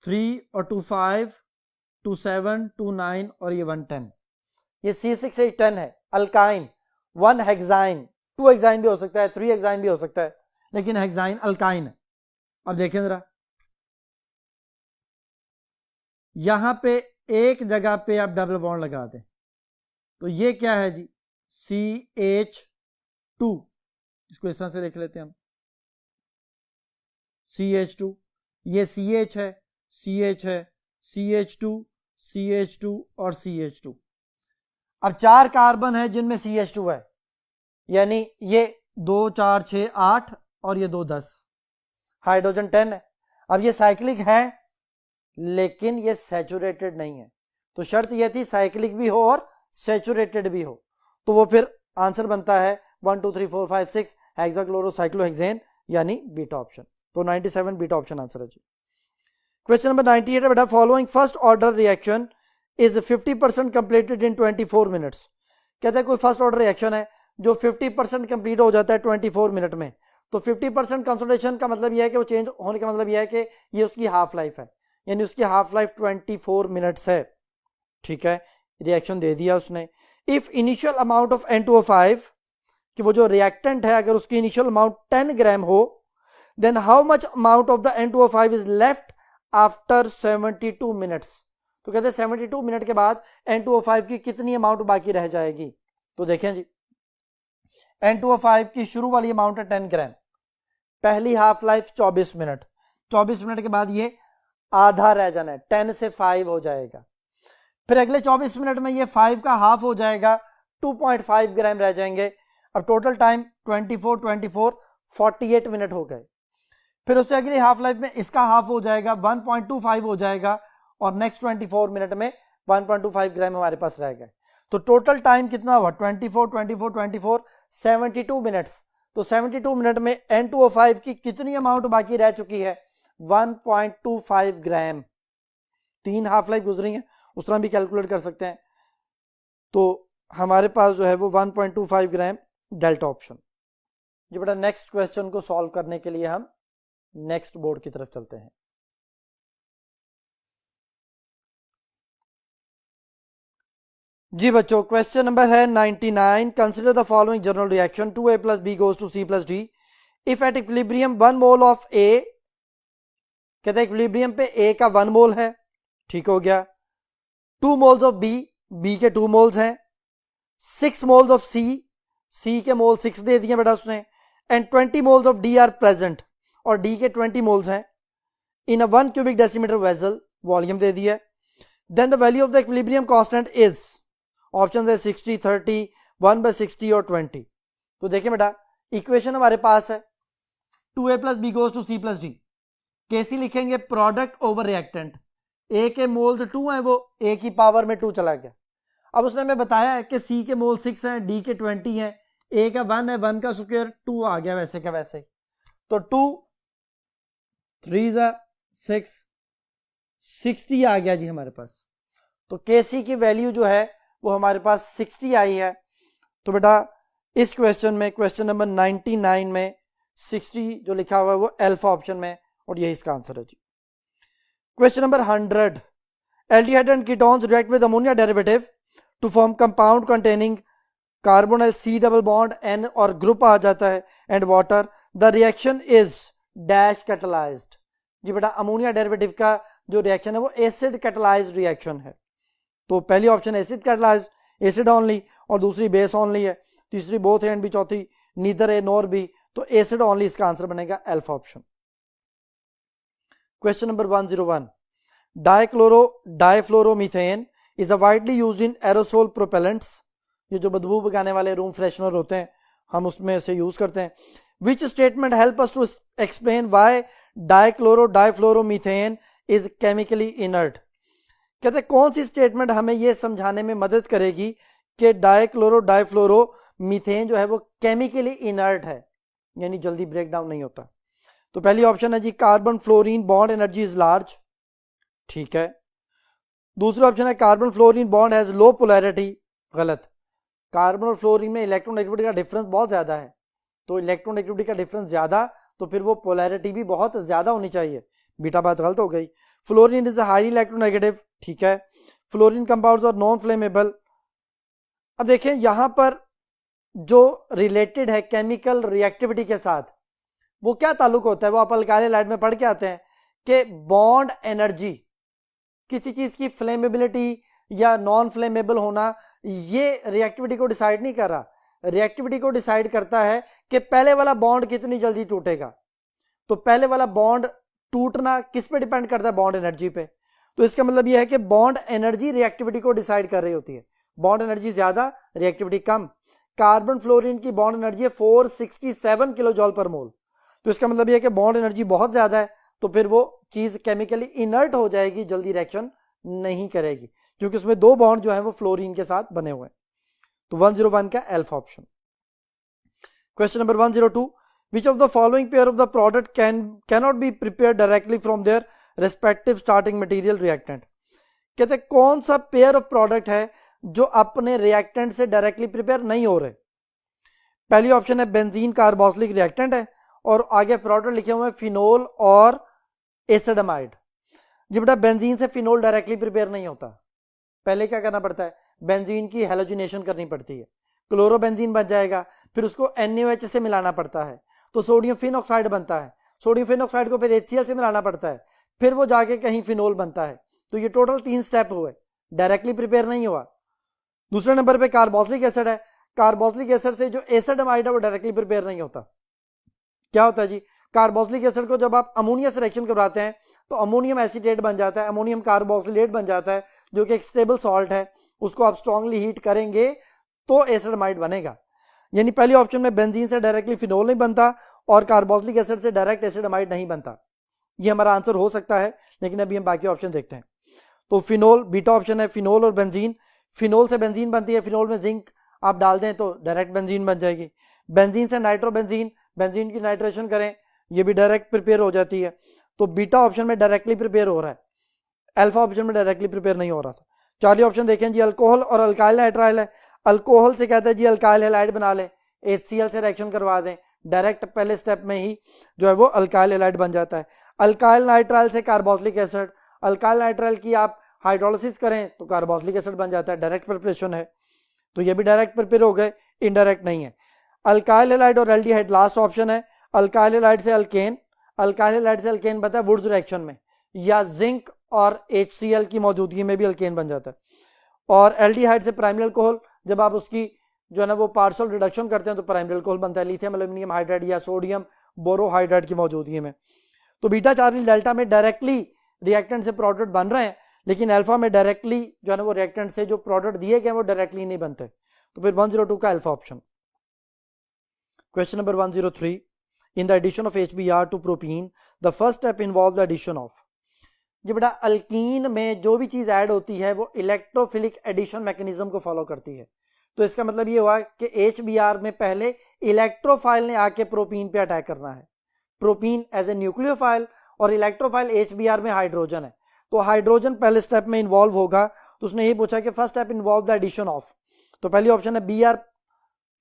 3 और 2 5 2 7 2 9 और ये 1 10. ये C6H10 है, अल्काइन. 1 हेक्साइन, 2 हेक्साइन भी हो सकता है, 3 हेक्साइन भी हो सकता है, लेकिन हेक्साइन अल्काइन है. अब देखें जरा, यहां पे एक जगह पे आप डबल बॉन्ड लगा दें तो ये क्या है जी, CH2. इसको इस तरह से लिख लेते हैं हम, CH2. ये CH है, CH है, CH2 CH2 और CH2. अब 4 कार्बन है जिनमें CH2 है, यानी ये 2 4 6 8 और ये 2 10. हाइड्रोजन 10 है. अब ये साइक्लिक है लेकिन ये सैचुरेटेड नहीं है. तो शर्त ये थी साइक्लिक भी हो और सैचुरेटेड भी हो. तो वो फिर आंसर बनता है 1 2 3 4 5 6 हेक्साक्लोरोसाइक्लोहेक्सेन, यानी बीटा ऑप्शन. तो 97 बीटा ऑप्शन आंसर है जी. क्वेश्चन नंबर 98 है बेटा, following first order reaction is 50% completed in 24 minutes. कहते हैं कोई फर्स्ट ऑर्डर रिएक्शन है जो 50% कंप्लीट हो जाता है 24 मिनट में. तो 50% कंसंट्रेशन का मतलब यह है कि वो चेंज होने का मतलब यह है कि ये उसकी हाफ लाइफ है, यानी उसकी हाफ लाइफ 24 मिनट्स है. ठीक है, रिएक्शन दे दिया उसने. If initial amount of N2O5, कि वो जो रिएक्टेंट है अगर उसकी इनिशियल अमाउंट 10 ग्राम हो, then how much amount of the N2O5 is left after 72 minutes. तो कहते हैं 72 मिनट के बाद N2O5 की कितनी अमाउंट बाकी रह जाएगी. तो देखें जी, N2O5 की शुरू वाली अमाउंट है 10 ग्राम, पहली हाफ लाइफ 24 मिनट, 24 मिनट के बाद ये आधा रह जाना है, 10 से 5 हो जाएगा. फिर अगले 24 मिनट में ये 5 का हाफ हो जाएगा, 2.5 ग्राम रह जाएंगे. अब टोटल टाइम 24 48 मिनट हो गए. फिर उससे अगली हाफ लाइफ में इसका हाफ हो जाएगा, 1.25 हो जाएगा, और नेक्स्ट 24 मिनट में 1.25 ग्राम हमारे पास रह गए. तो टोटल टाइम कितना हुआ, 24 72 मिनट्स. तो 72 मिनट में N2O5 की कितनी अमाउंट बाकी रह चुकी है, 1.25 ग्राम. 3 हाफ लाइफ गुजरी है, उस तरह भी कैलकुलेट कर सकते हैं. तो हमारे पास जो है वो 1.25 ग्राम डेल्टा ऑप्शन. ये बेटा नेक्स्ट क्वेश्चन को सॉल्व करने के लिए हम नेक्स्ट बोर्ड की तरफ चलते हैं. जी बच्चों, क्वेश्चन नंबर है 99. Consider the following general reaction 2A + B goes to C + D if at equilibrium 1 mole of A, कहते हैं इक्विलिब्रियम पे ए का 1 मोल है, ठीक हो गया। 2 मोल्स ऑफ बी, बी के 2 मोल्स हैं। 6 मोल्स ऑफ सी, सी के मोल 6 दे दिए बेटा उसने। And 20 moles of D are present, और डी के 20 मोल्स हैं in a 1 cubic decimetre vessel, volume दे दिया। Then the value of the equilibrium constant is, option है 60, 30, 1/60 और 20। तो देखिए बेटा इक्वेशन हमारे पास है 2a plus B goes to C plus D. KC लिखेंगे प्रोडक्ट ओवर रिएक्टेंट, ए के मोल्स 2 हैं, वो ए की पावर में 2 चला गया। अब उसने हमें बताया है कि सी के मोल 6 हैं, डी के 20 हैं, ए का 1 है, 1 का स्क्वायर 2 आ गया वैसे का वैसे। तो 2 3 6 60 आ गया जी हमारे पास। तो केसी की वैल्यू जो है वो हमारे पास 60 आई है। तो बेटा इस क्वेश्चन में, क्वेश्चन नंबर 99 में 60 जो लिखा हुआ है वो अल्फा ऑप्शन में, और यही इसका आंसर है जी। Question number 100, aldehyde and ketones react with ammonia derivative to form compound containing carbonyl C double bond N, और ग्रुप आ जाता है and water, the reaction is dash catalysed. जी बेटा अमोनिया डेरिवेटिव का जो रिएक्शन है वो एसिड कैटलाइज्ड रिएक्शन है। तो पहली option acid catalysed, acid only, और दूसरी बेस ओनली है, तीसरी बोथ ए एंड बी, चौथी नीदर ए नॉर बी, तो एसिड ओनली इसका आंसर बनेगा alpha option. Question number 101, dichloro difluoromethane is a widely used in aerosol propellants, ये जो बदबू भगाने वाले रूम फ्रेशनर होते हैं हम उसमें से यूज करते हैं। Which statement help us to explain why dichloro difluoromethane is chemically inert. कहते हैं कौन सी स्टेटमेंट हमें यह समझाने में मदद करेगी कि डाइक्लोरो डाइफ्लोरोमीथेन जो है वो केमिकली इनर्ट है, यानी जल्दी ब्रेक डाउन नहीं होता। तो पहली ऑप्शन है जी carbon fluorine bond energy is large, ठीक है। दूसरा ऑप्शन है carbon fluorine bond has low polarity, गलत। कार्बन और फ्लोरीन में इलेक्ट्रोनेगेटिविटी का डिफरेंस बहुत ज्यादा है, तो इलेक्ट्रोनेगेटिविटी का डिफरेंस ज्यादा, तो फिर वो पोलैरिटी भी बहुत ज्यादा होनी चाहिए, बीटा बात गलत हो गई। फ्लोरीन इज हाईली इलेक्ट्रोनेगेटिव, ठीक है। फ्लोरीन कंपाउंड्स और नॉन फ्लेमेबल। अब देखें यहां पर जो रिलेटेड है केमिकल रिएक्टिविटी के साथ, वो क्या ताल्लुक होता है, वो आप अल्काइल हैलाइड में पढ़ के आते हैं कि बॉन्ड एनर्जी, किसी चीज की फ्लेमेबिलिटी या नॉन फ्लेमेबल होना, ये रिएक्टिविटी को डिसाइड नहीं कर रहा। रिएक्टिविटी को डिसाइड करता है कि पहले वाला बॉन्ड कितनी जल्दी टूटेगा। तो पहले वाला बॉन्ड टूटना किस पे डिपेंड करता है, बॉन्ड एनर्जी पे। तो इसका मतलब यह है कि बॉन्ड एनर्जी रिएक्टिविटी को डिसाइड कर रही होती है। बॉन्ड एनर्जी ज्यादा, रिएक्टिविटी कम। कार्बन फ्लोरीन की बॉन्ड एनर्जी है 467 किलो जॉल पर मोल, तो इसका मतलब यह है कि बॉन्ड एनर्जी बहुत ज्यादा है, तो फिर वो चीज केमिकली इनर्ट हो जाएगी, जल्दी रिएक्शन नहीं करेगी, क्योंकि उसमें 2 बॉन्ड जो है वो फ्लोरीन के साथ बने हुए हैं। तो 101 का alpha option. Question number 102, which of the following pair of the product cannot be prepare directly from their respective starting material reactant. कहते हैं कौन सा पेयर ऑफ प्रोडक्ट है जो अपने रिएक्टेंट से डायरेक्टली प्रिपेयर नहीं हो रहे। पहली ऑप्शन है बेंजीन कार्बोक्सिलिक रिएक्टेंट है, और आगे प्रोडक्ट लिखे हुए हैं फिनोल और एसिडमाइड। जी बेटा बेंजीन से फिनोल डायरेक्टली प्रिपेयर नहीं होता, पहले क्या करना पड़ता है, बेंजीन की हैलोजिनेशन करनी पड़ती है, क्लोरोबेंजीन बन जाएगा, फिर उसको NaOH से मिलाना पड़ता है, तो सोडियम फिन ऑक्साइड बनता है, सोडियम फिन ऑक्साइड को फिर HCl से मिलाना पड़ता है, फिर वो जाके कहीं फिनोल बनता है। तो ये टोटल 3 स्टेप हुए, डायरेक्टली प्रिपेयर नहीं हुआ। दूसरे नंबर पे कार्बोक्सिलिक एसिड है, कार्बोक्सिलिक एसिड से जो एसिडमाइड है वो डायरेक्टली प्रिपेयर नहीं होता। क्या होता है जी, कार्बोक्सिलिक एसिड को जब आप अमोनिया से रिएक्शन करवाते हैं तो अमोनियम एसीटेट बन जाता है, अमोनियम कार्बोक्सिलेट बन जाता है, जो कि एक स्टेबल सॉल्ट है, उसको आप स्ट्रांगली हीट करेंगे तो एसिडमाइड बनेगा। यानी पहली ऑप्शन में बेंजीन से डायरेक्टली फिनोल नहीं बनता और कार्बोक्सिलिक एसिड से डायरेक्ट एसिडमाइड नहीं बनता। ये हमारा आंसर हो सकता है, लेकिन अभी हम बाकी ऑप्शन देखते हैं। तो फिनोल बीटा ऑप्शन है, फिनोल और बेंजीन। फिनोल से बेंजीन बनती है, फिनोल में जिंक आप डाल दें तो डायरेक्ट बेंजीन बन जाएगी। बेंजीन से नाइट्रोबेंजीन, बेंजीन की नाइट्रेशन करें, ये भी डायरेक्ट प्रिपेयर हो जाती है। तो बीटा ऑप्शन में डायरेक्टली प्रिपेयर हो रहा है, अल्फा ऑप्शन में डायरेक्टली प्रिपेयर नहीं हो रहा था। चार्ली ऑप्शन देखें जी, अल्कोहल और अल्काइल नाइट्राइल है। अल्कोहल से कहते हैं जी अल्काइल हैलाइड बना लें, HCl से रिएक्शन करवा दें, डायरेक्ट पहले स्टेप में ही जो है वो अल्काइल हैलाइड बन जाता है। अल्काइल नाइट्राइल से कार्बोक्सिलिक एसिड, अल्काइल नाइट्राइल की आप हाइड्रोलिसिस करें तो कार्बोक्सिलिक एसिड बन जाता है, डायरेक्ट प्रिपरेशन है, तो ये भी डायरेक्ट प्रिपेयर हो गए, इनडायरेक्ट नहीं है। अल्काइल हैलाइड और एल्डिहाइड लास्ट ऑप्शन है। अल्काइल हैलाइड से अल्केन, अल्काइल हैलाइड से अल्केन बनता है वुड्स रिएक्शन में, या जिंक और HCl की मौजूदगी में भी अल्केन बन जाता है। और एल्डिहाइड से प्राइमरी अल्कोहल, जब आप उसकी जो है ना वो पार्शियल रिडक्शन करते हैं तो प्राइमरी अल्कोहल बनता है लिथियम एल्यूमिनियम हाइड्राइड या सोडियम बोरोहाइड्राइड की मौजूदगी में। तो बीटा चार्ली डेल्टा में डायरेक्टली रिएक्टेंट से प्रोडक्ट बन रहे हैं, लेकिन अल्फा में डायरेक्टली जो है ना वो रिएक्टेंट से जो प्रोडक्ट दिए गए वो डायरेक्टली नहीं बनते। तो फिर 102 का alpha option. Question number 103, in the addition of HBr to propene the first step involve the addition of. जी बेटा, अल्कीन में जो भी चीज ऐड होती है वो इलेक्ट्रोफिलिक एडिशन मैकेनिज्म को फॉलो करती है। तो इसका मतलब ये हुआ कि HBr में पहले इलेक्ट्रोफाइल ने आके प्रोपीन पे अटैक करना है, प्रोपीन एज ए न्यूक्लियोफाइल, और इलेक्ट्रोफाइल HBr में हाइड्रोजन है, तो हाइड्रोजन पहले स्टेप में इन्वॉल्व होगा। तो उसने ये पूछा कि first step involve the addition of, तो पहली ऑप्शन है Br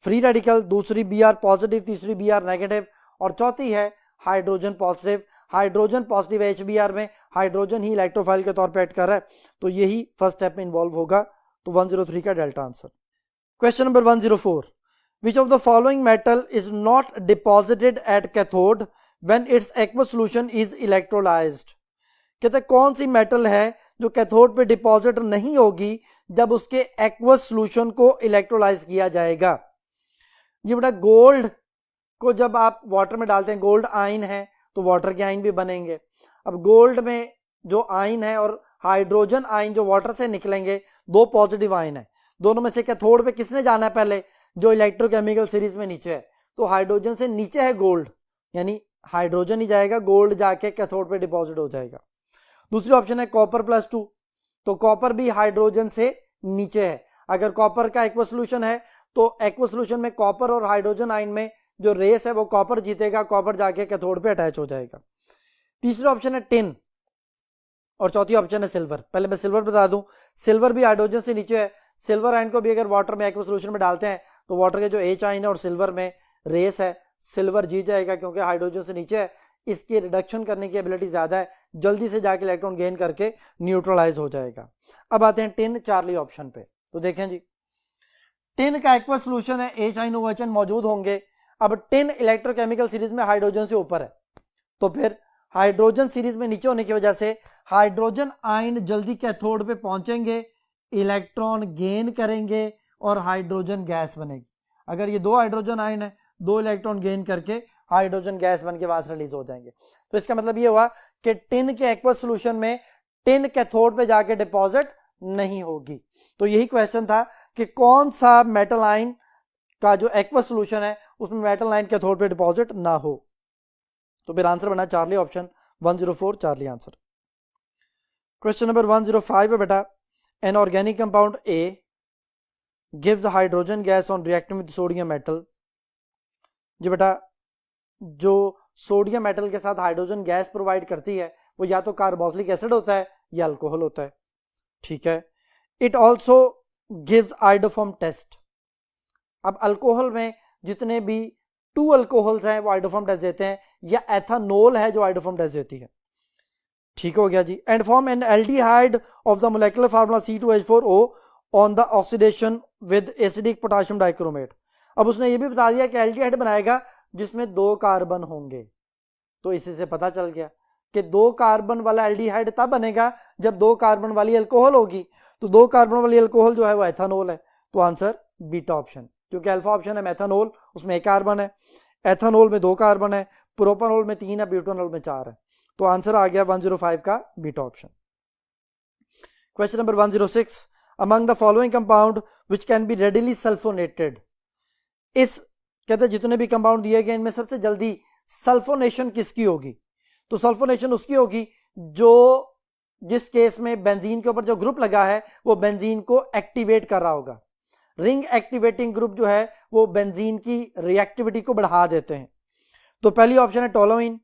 फ्री रेडिकल, दूसरी Br पॉजिटिव, तीसरी Br नेगेटिव, और चौथी है hydrogen positive. Hydrogen positive HBr में हाइड्रोजन ही इलेक्ट्रोफाइल के तौर पर ऐड कर रहा है, तो यही फर्स्ट स्टेप में इन्वॉल्व होगा। तो 103 का delta answer. Question number 104, which of the following metal is not deposited at cathode when it's aqueous solution is electrolysed. कहते कौन सी मेटल है जो कैथोड पे डिपॉजिट नहीं होगी जब उसके एक्वस सॉल्यूशन को इलेक्ट्रोलाइज किया जाएगा। ये बेटा, गोल्ड को जब आप वाटर में डालते हैं, गोल्ड आयन है तो वाटर के आयन भी बनेंगे। अब गोल्ड में जो आयन है और हाइड्रोजन आयन जो वाटर से निकलेंगे, दो पॉजिटिव आयन है, दोनों में से कैथोड पे किसने जाना है पहले, जो इलेक्ट्रोकेमिकल सीरीज में नीचे है, तो हाइड्रोजन से नीचे है गोल्ड, यानी हाइड्रोजन ही जाएगा, गोल्ड जाके कैथोड पे डिपॉजिट हो जाएगा। दूसरी ऑप्शन है कॉपर +2, तो कॉपर भी हाइड्रोजन से नीचे है। अगर कॉपर का एक्वस सॉल्यूशन है तो एक्वस सॉल्यूशन में कॉपर और हाइड्रोजन आयन में जो रेस है वो कॉपर जीतेगा, कॉपर जाके कैथोड पे अटैच हो जाएगा। तीसरी ऑप्शन है टिन, और चौथी ऑप्शन है सिल्वर। पहले मैं सिल्वर बता दूं, सिल्वर भी हाइड्रोजन से नीचे है। सिल्वर आयन को भी अगर वाटर में एक्वस सॉल्यूशन में डालते हैं तो वाटर के जो H आयन है और सिल्वर में रेस है, सिल्वर जीत जाएगा क्योंकि हाइड्रोजन से नीचे है, इसकी रिडक्शन करने की एबिलिटी ज्यादा है, जल्दी से जाके इलेक्ट्रॉन गेन करके न्यूट्रलाइज हो जाएगा। अब आते हैं टिन चार्ली ऑप्शन पे। तो देखें जी, टिन का एक्वस सॉल्यूशन है, H आयन OH आयन मौजूद होंगे। अब टिन इलेक्ट्रोकेमिकल सीरीज में हाइड्रोजन से ऊपर है, तो फिर हाइड्रोजन सीरीज में नीचे होने की वजह से हाइड्रोजन आयन जल्दी कैथोड पे पहुंचेंगे, इलेक्ट्रॉन गेन करेंगे और हाइड्रोजन गैस बनेगी। अगर ये दो हाइड्रोजन आयन है, दो इलेक्ट्रॉन गेन करके हाइड्रोजन गैस बन के वापस रिलीज हो जाएंगे। तो इसका मतलब ये हुआ कि टिन के एक्वस सॉल्यूशन में टिन कैथोड पे जाके डिपॉजिट नहीं होगी। तो यही क्वेश्चन था कि कौन सा मेटल आयन का जो एक्वस सॉल्यूशन है उसमें मेटल आयन कैथोड पे डिपॉजिट ना हो। तो फिर आंसर बना Charlie option, 104 Charlie answer. Question number 105 है बेटा, an organic compound A gives hydrogen gas on reacting with sodium metal. जी बेटा, जो सोडियम मेटल के साथ हाइड्रोजन गैस प्रोवाइड करती है वो या तो कार्बोक्सिलिक एसिड होता है या अल्कोहल होता है, ठीक है। It also gives iodoform test. अब अल्कोहल में जितने भी 2 अल्कोहल्स हैं वो आइडोफॉर्म टेस्ट देते हैं, या एथानोल है जो आइडोफॉर्म टेस्ट देती है, ठीक हो गया जी। And form an aldehyde of the molecular formula C2H4O on the oxidation with acidic potassium dichromate. अब उसने ये भी बता दिया कि एल्डिहाइड बनाएगा जिसमें 2 कार्बन होंगे। तो इसी से पता चल गया कि 2 कार्बन वाला एल्डिहाइड तब बनेगा जब 2 कार्बन वाली अल्कोहल होगी। तो 2 कार्बन वाली अल्कोहल जो है वो एथानोल है। तो आंसर बीटा ऑप्शन, क्योंकि अल्फा ऑप्शन है मेथानोल, उसमें 1 कार्बन है, एथानोल में 2 कार्बन है, प्रोपानोल में 3 है, ब्यूटानोल में 4 है। तो आंसर आ गया 105 का beta option. Question number 106, among the following compound which can be readily sulphonated. इस कहते जितने भी कंपाउंड दिए गए इनमें सबसे जल्दी सल्फोनेशन किसकी होगी। तो सल्फोनेशन उसकी होगी जो जिस केस में बेंजीन के ऊपर जो ग्रुप लगा है वो बेंजीन को एक्टिवेट कर रहा होगा। रिंग एक्टिवेटिंग ग्रुप जो है वो बेंजीन की रिएक्टिविटी को बढ़ा देते हैं। तो पहली ऑप्शन है टोलोइन।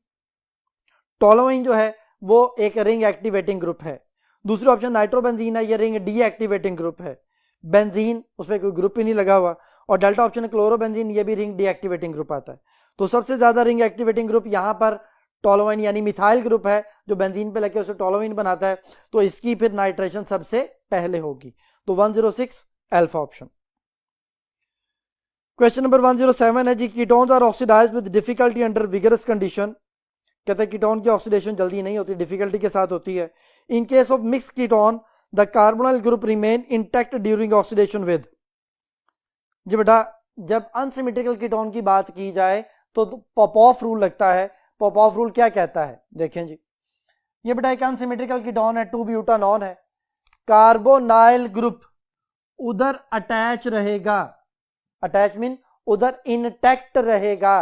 टोलोइन जो है वो एक रिंग एक्टिवेटिंग ग्रुप है। दूसरी ऑप्शन नाइट्रोबेंजीन है, ये रिंग डीएक्टिवेटिंग ग्रुप है। बेंजीन उसमें कोई ग्रुप ही नहीं लगा हुआ। और डेल्टा ऑप्शन है क्लोरोबेंजीन, ये भी रिंग डीएक्टिवेटिंग ग्रुप आता है। तो सबसे ज्यादा रिंग एक्टिवेटिंग ग्रुप यहां पर टोलोइन यानी मिथाइल ग्रुप है जो बेंजीन पे लगे उसे टोलोइन बनाता है। तो इसकी फिर नाइट्रेशन सबसे पहले होगी। तो 106 अल्फा ऑप्शन। क्वेश्चन नंबर 107 है जी, ketones are oxidised with difficulty under vigorous condition. कहते हैं कीटोन की ऑक्सीडेशन जल्दी नहीं होती, डिफिकल्टी के साथ होती है। In case of mix ketone the carbonyl group remain intact during oxidation with. जी बेटा, जब अनसिमेट्रिकल कीटोन की बात की जाए तो पॉपऑफ रूल लगता है। पॉपऑफ रूल क्या कहता है, देखें जी, ये बेटा एक अनसिमेट्रिकल कीटोन है, 2-ब्यूटानॉन है, कार्बोनाइल ग्रुप उधर अटैच रहेगा, अटैच मीन उधर इंटैक्ट रहेगा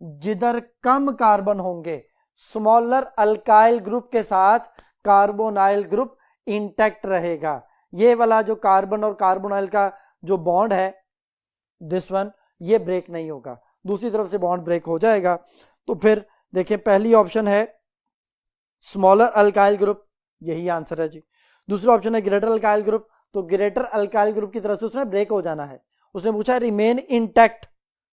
जिधर कम कार्बन होंगे। स्मॉलर अल्काइल ग्रुप के साथ कार्बोनाइल ग्रुप इंटैक्ट रहेगा। ये वाला जो कार्बन और कार्बोनाइल का जो बॉन्ड है, दिस वन, ये ब्रेक नहीं होगा, दूसरी तरफ से बॉन्ड ब्रेक हो जाएगा। तो फिर देखिए, पहली ऑप्शन है स्मॉलर अल्काइल ग्रुप, यही आंसर है जी। दूसरा ऑप्शन है ग्रेटर अल्काइल ग्रुप, तो ग्रेटर अल्काइल ग्रुप की तरफ से उसने ब्रेक हो जाना है। उसने पूछा रिमेन इंटैक्ट,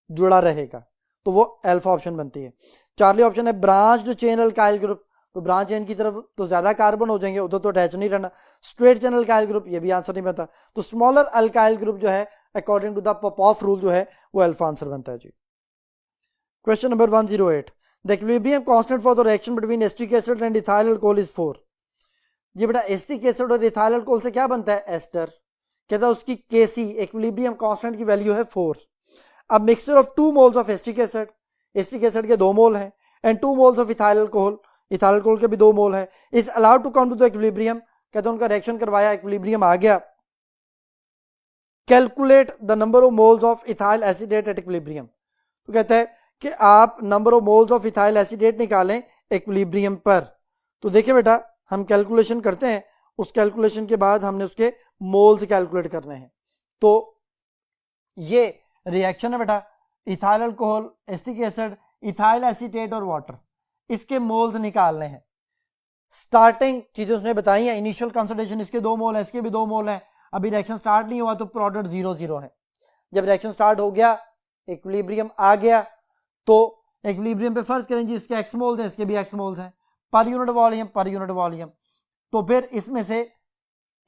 जुड़ा रहेगा, तो वो अल्फा ऑप्शन बनती है। चार्ली ऑप्शन है ब्रांच्ड चेन अल्काइल ग्रुप, तो ब्रांच चेन की तरफ तो ज्यादा कार्बन हो जाएंगे, उधर तो अटैच नहीं रहना। स्ट्रेट चेन अल्काइल ग्रुप, ये भी आंसर नहीं बनता। तो स्मॉलर अल्काइल ग्रुप जो है according to the Popoff rule जो है वो अल्फा आंसर बनता है जी। Question number 108, the equilibrium constant for the reaction between acetic acid and ethyl alcohol is 4। जी बेटा, एस्टिक एसिड और इथाइल अल्कोहल से क्या बनता है, एस्टर। कहता है उसकी केसी इक्विलिब्रियम कांस्टेंट की वैल्यू है 4। अब mixture of 2 moles of acetic acid के 2 मोल हैं, and 2 moles of ethyl alcohol के भी 2 मोल है, is allowed to come to the equilibrium. कहते हैं उनका रिएक्शन करवाया, इक्विलिब्रियम आ गया। Calculate the number of moles of ethyl acetate at equilibrium. तो कहते हैं कि आप number of moles of ethyl acetate निकालें इक्विलिब्रियम पर। तो देखिए बेटा, हम कैलकुलेशन करते हैं, उस कैलकुलेशन के बाद हमने उसके मोल्स कैलकुलेट करने हैं। तो ये रिएक्शन है बेटा, ethyl alcohol, acetic acid, ethyl acetate और वाटर, इसके मोल्स निकालने हैं। स्टार्टिंग चीजें उसने बताई है, इनिशियल कंसंट्रेशन इसके 2 मोल है, इसके भी 2 मोल है। अभी रिएक्शन स्टार्ट नहीं हुआ तो प्रोडक्ट 0-0 है। जब रिएक्शन स्टार्ट हो गया, इक्विलिब्रियम आ गया, तो इक्विलिब्रियम पे फर्ज करें जी इसके एक्स मोल्स हैं, इसके भी एक्स मोल्स हैं, पर यूनिट वॉल्यूम। तो फिर इसमें से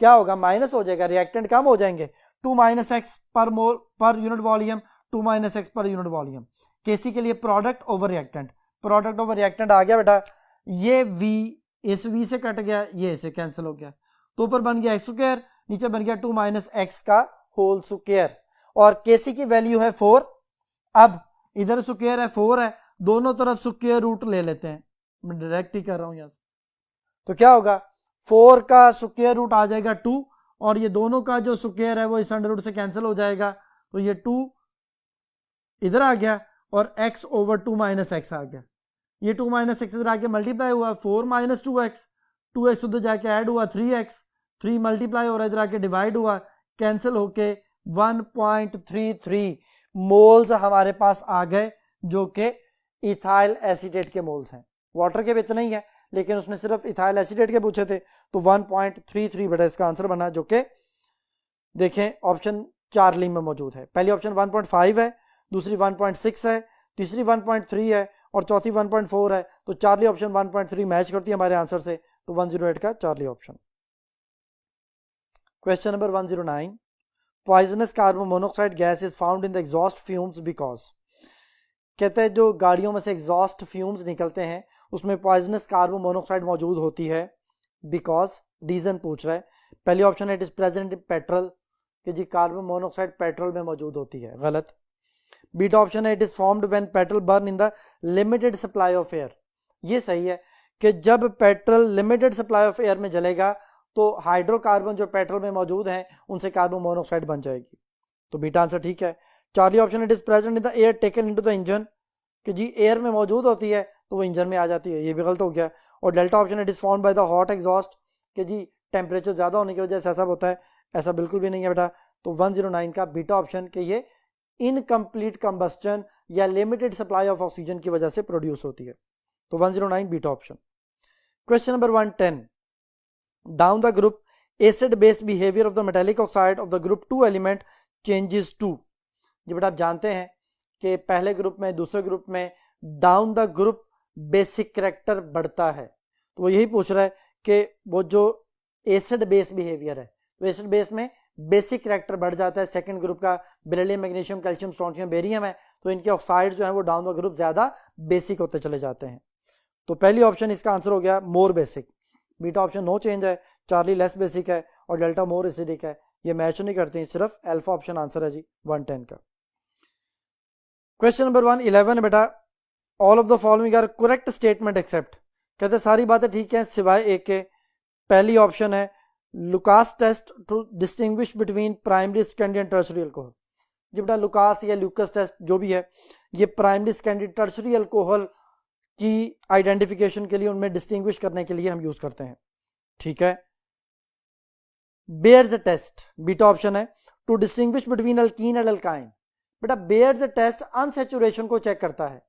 क्या होगा, माइनस हो जाएगा, रिएक्टेंट कम हो जाएंगे। 2 - x पर मोल पर यूनिट वॉल्यूम, 2 - x पर यूनिट वॉल्यूम। केसी के लिए प्रोडक्ट ओवर रिएक्टेंट आ गया बेटा। ये v इस v से कट गया, ये इसे कैंसिल हो गया, तो ऊपर बन गया x स्क्वायर, नीचे बन गया 2 - x का होल स्क्वायर, और केसी की वैल्यू है 4। अब इधर स्क्वायर है, 4 है, दोनों तरफ स्क्वायर रूट ले लेते हैं, मैं डायरेक्ट ही कर रहा हूं यहां से। तो क्या होगा, 4 का स्क्वायर रूट आ जाएगा 2, और ये दोनों का जो स्क्वायर है वो इस अंडर रूट से कैंसिल हो जाएगा, तो ये 2 इधर आ गया और x ओवर 2 - x आ गया। ये 2 - x इधर आके मल्टीप्लाई हुआ, 4 - 2x, 2x उधर जाके ऐड हुआ 3x, 3 मल्टीप्लाई हो रहा है, इधर आके डिवाइड हुआ, कैंसिल होके 1.33 मोल्स हमारे पास आ गए, जो कि इथाइल एसीटेट के मोल्स हैं। वाटर के भी इतना ही है, लेकिन उसने सिर्फ इथाइल एसीटेट के पूछे थे, तो 1.33 बेटा इसका आंसर बना, जो कि देखें ऑप्शन चार्ली में मौजूद है। पहली ऑप्शन 1.5 है, दूसरी 1.6 है, तीसरी 1.3 है और चौथी 1.4 है। तो चार्ली ऑप्शन 1.3 मैच करती है हमारे आंसर से, तो 108 का Charlie option. Question number 109, poisonous carbon monoxide gas is found in the exhaust fumes because. कहते हैं जो गाड़ियों में से एग्जॉस्ट फ्यूम्स निकलते हैं उसमें पॉइजनस कार्बन मोनोऑक्साइड मौजूद होती है, बिकॉज रीजन पूछ रहा है। पहली ऑप्शन है it is present in petrol, कि जी कार्बन मोनोऑक्साइड पेट्रोल में मौजूद होती है, गलत। बीटा ऑप्शन है it is formed when petrol burn in the limited supply of air, ये सही है कि जब petrol limited supply of air में जलेगा तो हाइड्रोकार्बन जो पेट्रोल में मौजूद हैं उनसे कार्बन मोनोऑक्साइड बन जाएगी, तो बीटा आंसर ठीक है। Charlie option it is present in the air taken into the engine, कि जी एयर में मौजूद होती है तो वो इंजन में आ जाती है, ये भी गलत हो गया। और delta option it is formed by the hot exhaust, कि जी टेम्परेचर ज्यादा होने की वजह से ऐसा होता है, ऐसा बिल्कुल भी नहीं है बेटा। तो 109 का बीटा ऑप्शन कि ये इनकम्प्लीट कंबस्टन या लिमिटेड सप्लाई ऑफ ऑक्सीजन की वजह से प्रोड्यूस होती है, तो 109 beta option. Question number 110, down the group acid base behaviour of the metallic oxide of the group 2 element changes to. जी बेटा आप जानते हैं कि पहले ग्रुप में दूसरे ग्रुप में down the group basic character बढ़ता है, तो वो यही पूछ रहा है कि वो जो एसिड बेस बिहेवियर है, तो एसिड बेस में बेसिक कैरेक्टर बढ़ जाता है। सेकंड ग्रुप का beryllium, magnesium, calcium, strontium, barium है, तो इनके ऑक्साइड जो है वो डाउन द ग्रुप ज्यादा बेसिक होते चले जाते हैं। तो पहली ऑप्शन इसका आंसर हो गया more basic. Beta option no change है, चार्ली लेस बेसिक है और डेल्टा मोर एसिडिक है, ये मैच नहीं करते हैं, सिर्फ अल्फा ऑप्शन आंसर है जी 110 का। क्वेश्चन नंबर 111 बेटा, all of the following are correct statement except, कहते सारी बातें ठीक हैं सिवाय एक के। पहली ऑप्शन है Lucas test to distinguish between primary, secondary and tertiary alcohol. जी बेटा लुकास या ल्यूकस टेस्ट जो भी है, ये प्राइमरी, सेकेंडरी, टर्शियरी अल्कोहल की आइडेंटिफिकेशन के लिए, उनमें डिस्टिंग्विश करने के लिए हम यूज करते हैं, ठीक है। बेयर्स टेस्ट, बीटा ऑप्शन है to distinguish between alkene and alkyne. बेटा बेयर्स टेस्ट अनसैचुरेशन को चेक करता है।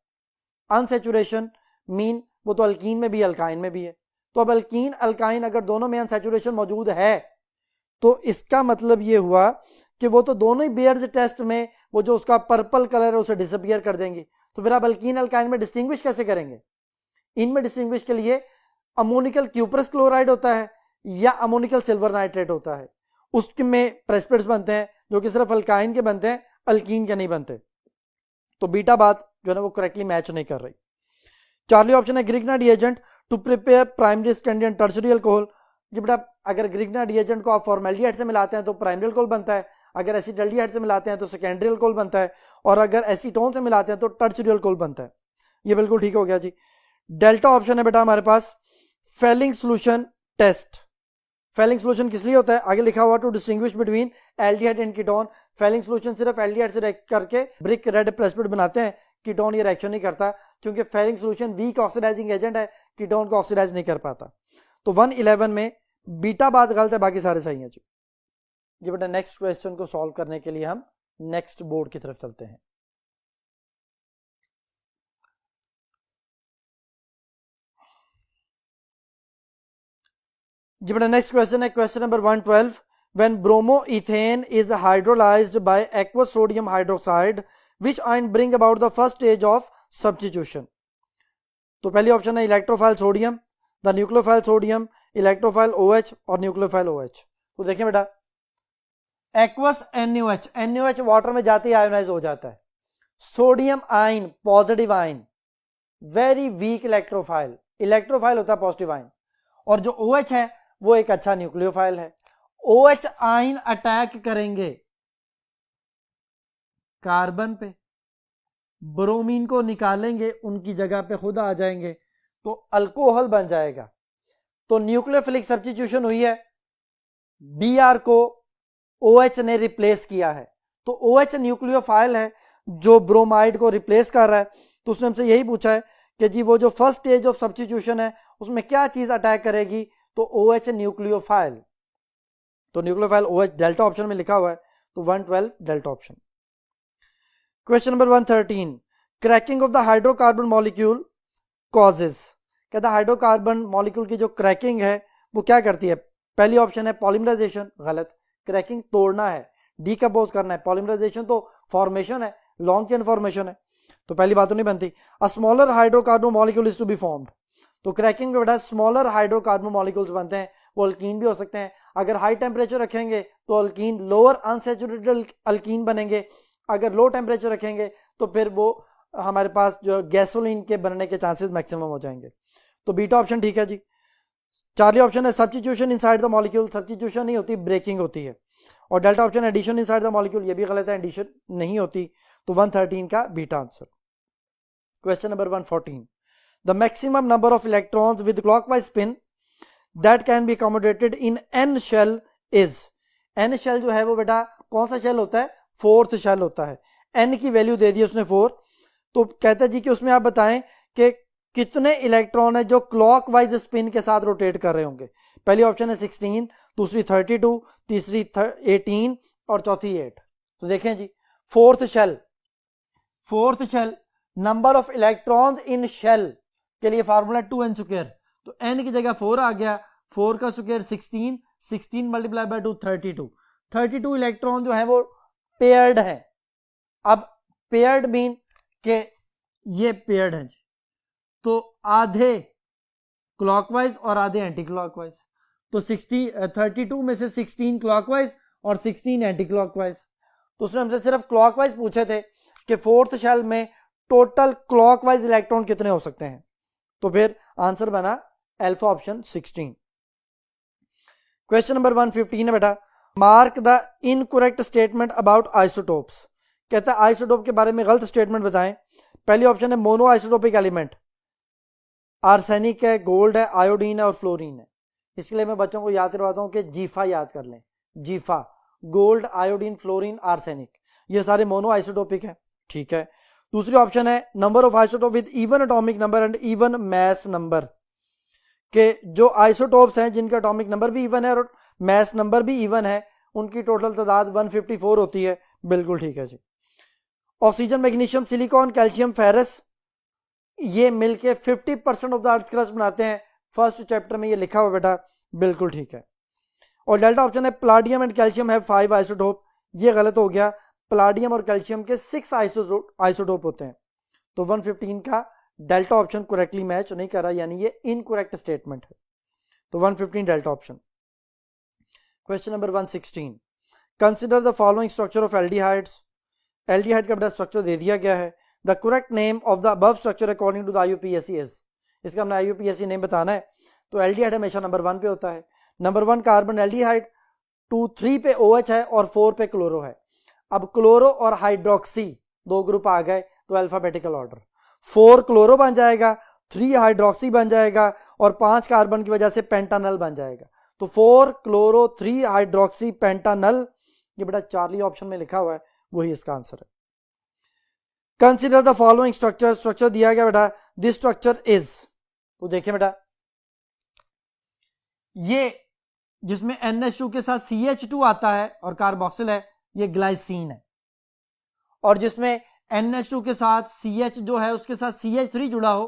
अनसैचुरेशन मीन वो तो अल्कीन में भी अल्काइन में भी है, तो अब अल्कीन अल्काइन अगर दोनों में अनसैचुरेशन मौजूद है तो इसका मतलब ये हुआ कि वो तो दोनों ही बेयर्स टेस्ट में वो जो उसका पर्पल कलर है उसे डिसअपियर कर देंगे। तो फिर आप अल्कीन अल्काइन में डिस्टिंग्विश कैसे करेंगे? इनमें डिस्टिंग्विश के लिए अमोनिकल क्यूप्रस क्लोराइड होता है या अमोनिकल सिल्वर नाइट्रेट होता है, उसमें प्रेसिपिटेट्स बनते हैं जो कि सिर्फ अल्काइन के बनते हैं, अल्कीन के नहीं बनते। तो बीटा बात जो है ना वो करेक्टली मैच नहीं कर रही। चार्ली ऑप्शन है Grignard reagent to prepare primary, secondary and tertiary alcohol. जी बेटा अगर ग्रिग्ना डिएजेंट को आप फॉर्मेल्डिहाइड से मिलाते हैं तो प्राइमरी अल्कोहल बनता है, अगर एसिटाल्डिहाइड से मिलाते हैं तो सेकेंडरी अल्कोहल बनता है, और अगर एसीटोन से मिलाते हैं तो टर्शियरी अल्कोहल बनता है। ये बिल्कुल ठीक हो गया जी। डेल्टा ऑप्शन है बेटा हमारे पास Fehling solution test. Fehling solution किस लिए होता है? आगे लिखा हुआ to distinguish between aldehyde and ketone. Fehling solution सिर्फ एल्डिहाइड से रिएक्ट करके ब्रिक रेड प्रेसिपिटेट बनाते हैं, कीटोन ये रिएक्शन नहीं करता क्योंकि Fehling solution weak oxidising agent है, कीटोन को ऑक्सीडाइज नहीं कर पाता। तो 111 में बीटा बात गलत है, बाकी सारे सही हैं जी। जी बेटा नेक्स्ट क्वेश्चन को सॉल्व करने के लिए हम नेक्स्ट बोर्ड की तरफ चलते हैं। जी बेटा नेक्स्ट क्वेश्चन है question number 112। When bromoethane is hydrolysed by aqueous sodium hydroxide which ion bring about the first stage of substitution. तो पहली ऑप्शन है electrophile sodium, the nucleophile sodium, electrophile OH और न्यूक्लियोफाइल OH। तो देखिए बेटा aqueous NaOH, NaOH water में जाते ही ionise हो जाता है। Sodium ion positive ion, very weak electrophile, electrophile होता है पॉजिटिव आयन, और जो OH है वो एक अच्छा न्यूक्लियोफाइल है। OH आयन अटैक करेंगे कार्बन पे, ब्रोमीन को निकालेंगे, उनकी जगह पे खुद आ जाएंगे, तो अल्कोहल बन जाएगा। तो न्यूक्लियोफिलिक सब्स्टिट्यूशन हुई है, Br को OH ने रिप्लेस किया है, तो OH न्यूक्लियोफाइल है जो ब्रोमाइड को रिप्लेस कर रहा है। तो उसने हमसे यही पूछा है कि जी वो जो फर्स्ट स्टेज ऑफ सब्स्टिट्यूशन है उसमें क्या चीज अटैक करेगी, तो OH न्यूक्लियोफाइल। तो न्यूक्लियोफाइल OH डेल्टा ऑप्शन में लिखा हुआ है, तो 112 delta option. Question number 113 cracking of the hydrocarbon molecule causes. कहता हाइड्रोकार्बन मॉलिक्यूल की जो क्रैकिंग है वो क्या करती है? पहली ऑप्शन है पॉलीमराइजेशन, गलत, क्रैकिंग तोड़ना है, डीकंपोज करना है, पॉलीमराइजेशन तो फॉर्मेशन है, लॉन्ग चेन फॉर्मेशन है, तो पहली बात तो नहीं बनती। A smaller hydrocarbon molecule is to be formed. तो क्रैकिंग में बेटा स्मॉलर हाइड्रोकार्बन मॉलिक्यूल्स बनते हैं, वो अल्कीन भी हो सकते हैं। अगर हाई टेम्परेचर रखेंगे तो अल्कीन लोअर अनसैचुरेटेड अल्कीन बनेंगे, अगर लो टेम्परेचर रखेंगे तो फिर वो हमारे पास जो गैसोलीन के बनने के चांसेस मैक्सिमम हो जाएंगे। तो बीटा ऑप्शन ठीक है जी। चार्ली ऑप्शन है substitution inside the molecule, substitution नहीं होती, ब्रेकिंग होती है। और delta option addition inside the molecule, ये भी गलत है, एडिशन नहीं होती। तो 113 का beta answer. Question number 114 the maximum number of electrons with clockwise spin that can be accommodated in N shell is. N shell जो है वो बेटा कौन सा शेल होता है? फोर्थ शेल होता है। एन की वैल्यू दे दी उसने 4, तो कहता है जी कि उसमें आप बताएं कि कितने इलेक्ट्रॉन है जो क्लॉकवाइज स्पिन के साथ रोटेट कर रहे होंगे। पहली ऑप्शन है 16, दूसरी 32, तीसरी 18 और चौथी 8। तो देखें जी fourth shell number of electrons in shell के लिए फार्मूला 2n स्क्वायर, तो n की जगह 4 आ गया, 4 का स्क्वायर 16, 16 मल्टीप्लाई बाय 2 32, 32 इलेक्ट्रॉन जो है वो पेयर्ड है। अब पेयर्ड मीन के ये पेयर्ड है, तो आधे क्लॉकवाइज और आधे एंटी क्लॉकवाइज, तो 32 में से 16 क्लॉकवाइज और 16 एंटी क्लॉकवाइज। तो उसने हमसे सिर्फ क्लॉकवाइज पूछे थे कि फोर्थ शेल में टोटल क्लॉकवाइज इलेक्ट्रॉन कितने हो सकते हैं, तो फिर आंसर बना अल्फा ऑप्शन 16। क्वेश्चन नंबर 115 है बेटा, mark the incorrect statement about isotopes. कहता है आइसोटोप के बारे में गलत स्टेटमेंट बताएं। पहली ऑप्शन है मोनो आइसोटोपिक एलिमेंट, आर्सेनिक है, गोल्ड है, आयोडीन है और फ्लोरीन है। इसके लिए मैं बच्चों को याद करवाता हूं कि जीफा याद कर लें। जीफा, गोल्ड, आयोडीन, फ्लोरीन, आर्सेनिक, ये सारे मोनो आइसोटोपिक है। ठीक है। दूसरी ऑप्शन है number of isotope with even atomic number and even mass number, के जो आइसोटोप्स हैं जिनका एटॉमिक नंबर भी इवन है और मैस नंबर भी इवन है, उनकी टोटल तादाद 154 होती है। बिल्कुल ठीक है जी। Oxygen, magnesium, silicon, calcium, ferrous, ये मिलके 50% ऑफ द अर्थ क्रस्ट बनाते हैं। फर्स्ट चैप्टर में ये लिखा हुआ बेटा, बिल्कुल ठीक है। और डेल्टा ऑप्शन है प्लाडियम एंड कैल्शियम है 5 आइसोटोप, ये गलत हो गया। प्लाडियम और कैल्शियम के 6 आइसोटोप होते हैं। तो 115 का डेल्टा ऑप्शन करेक्टली मैच नहीं कर रहा, यानी ये इनकरेक्ट स्टेटमेंट है। तो 115 delta option. Question number 116, consider the following structure of aldehydes. Aldehyde का बड़ा स्ट्रक्चर दे दिया गया है। The correct name of the above structure according to the IUPAC is, इसका हमने IUPAC नेम बताना है। तो एल्डिहाइड हमेशा नंबर 1 पे होता है। नंबर 1 कार्बन एल्डिहाइड, 2 3 पे OH है और 4 पे क्लोरो है। अब क्लोरो और हाइड्रोक्सी दो ग्रुप आ गए तो अल्फाबेटिकल ऑर्डर, 4 क्लोरो बन जाएगा, 3 हाइड्रोक्सी बन जाएगा और 5 कार्बन की वजह से पेंटानल बन जाएगा। तो 4 क्लोरो 3 हाइड्रोक्सी पेंटानल, ये बेटा चार्ली ऑप्शन में लिखा हुआ है, वही इसका आंसर है। Consider the following structure, structure दिया गया बेटा, दिस स्ट्रक्चर इज, तो देखिए बेटा ये जिसमें NH2 के साथ CH2 आता है और कार्बोक्सिल है, ये ग्लाइसिन है। और जिसमें NH2 के साथ CH जो है उसके साथ CH3 जुड़ा हो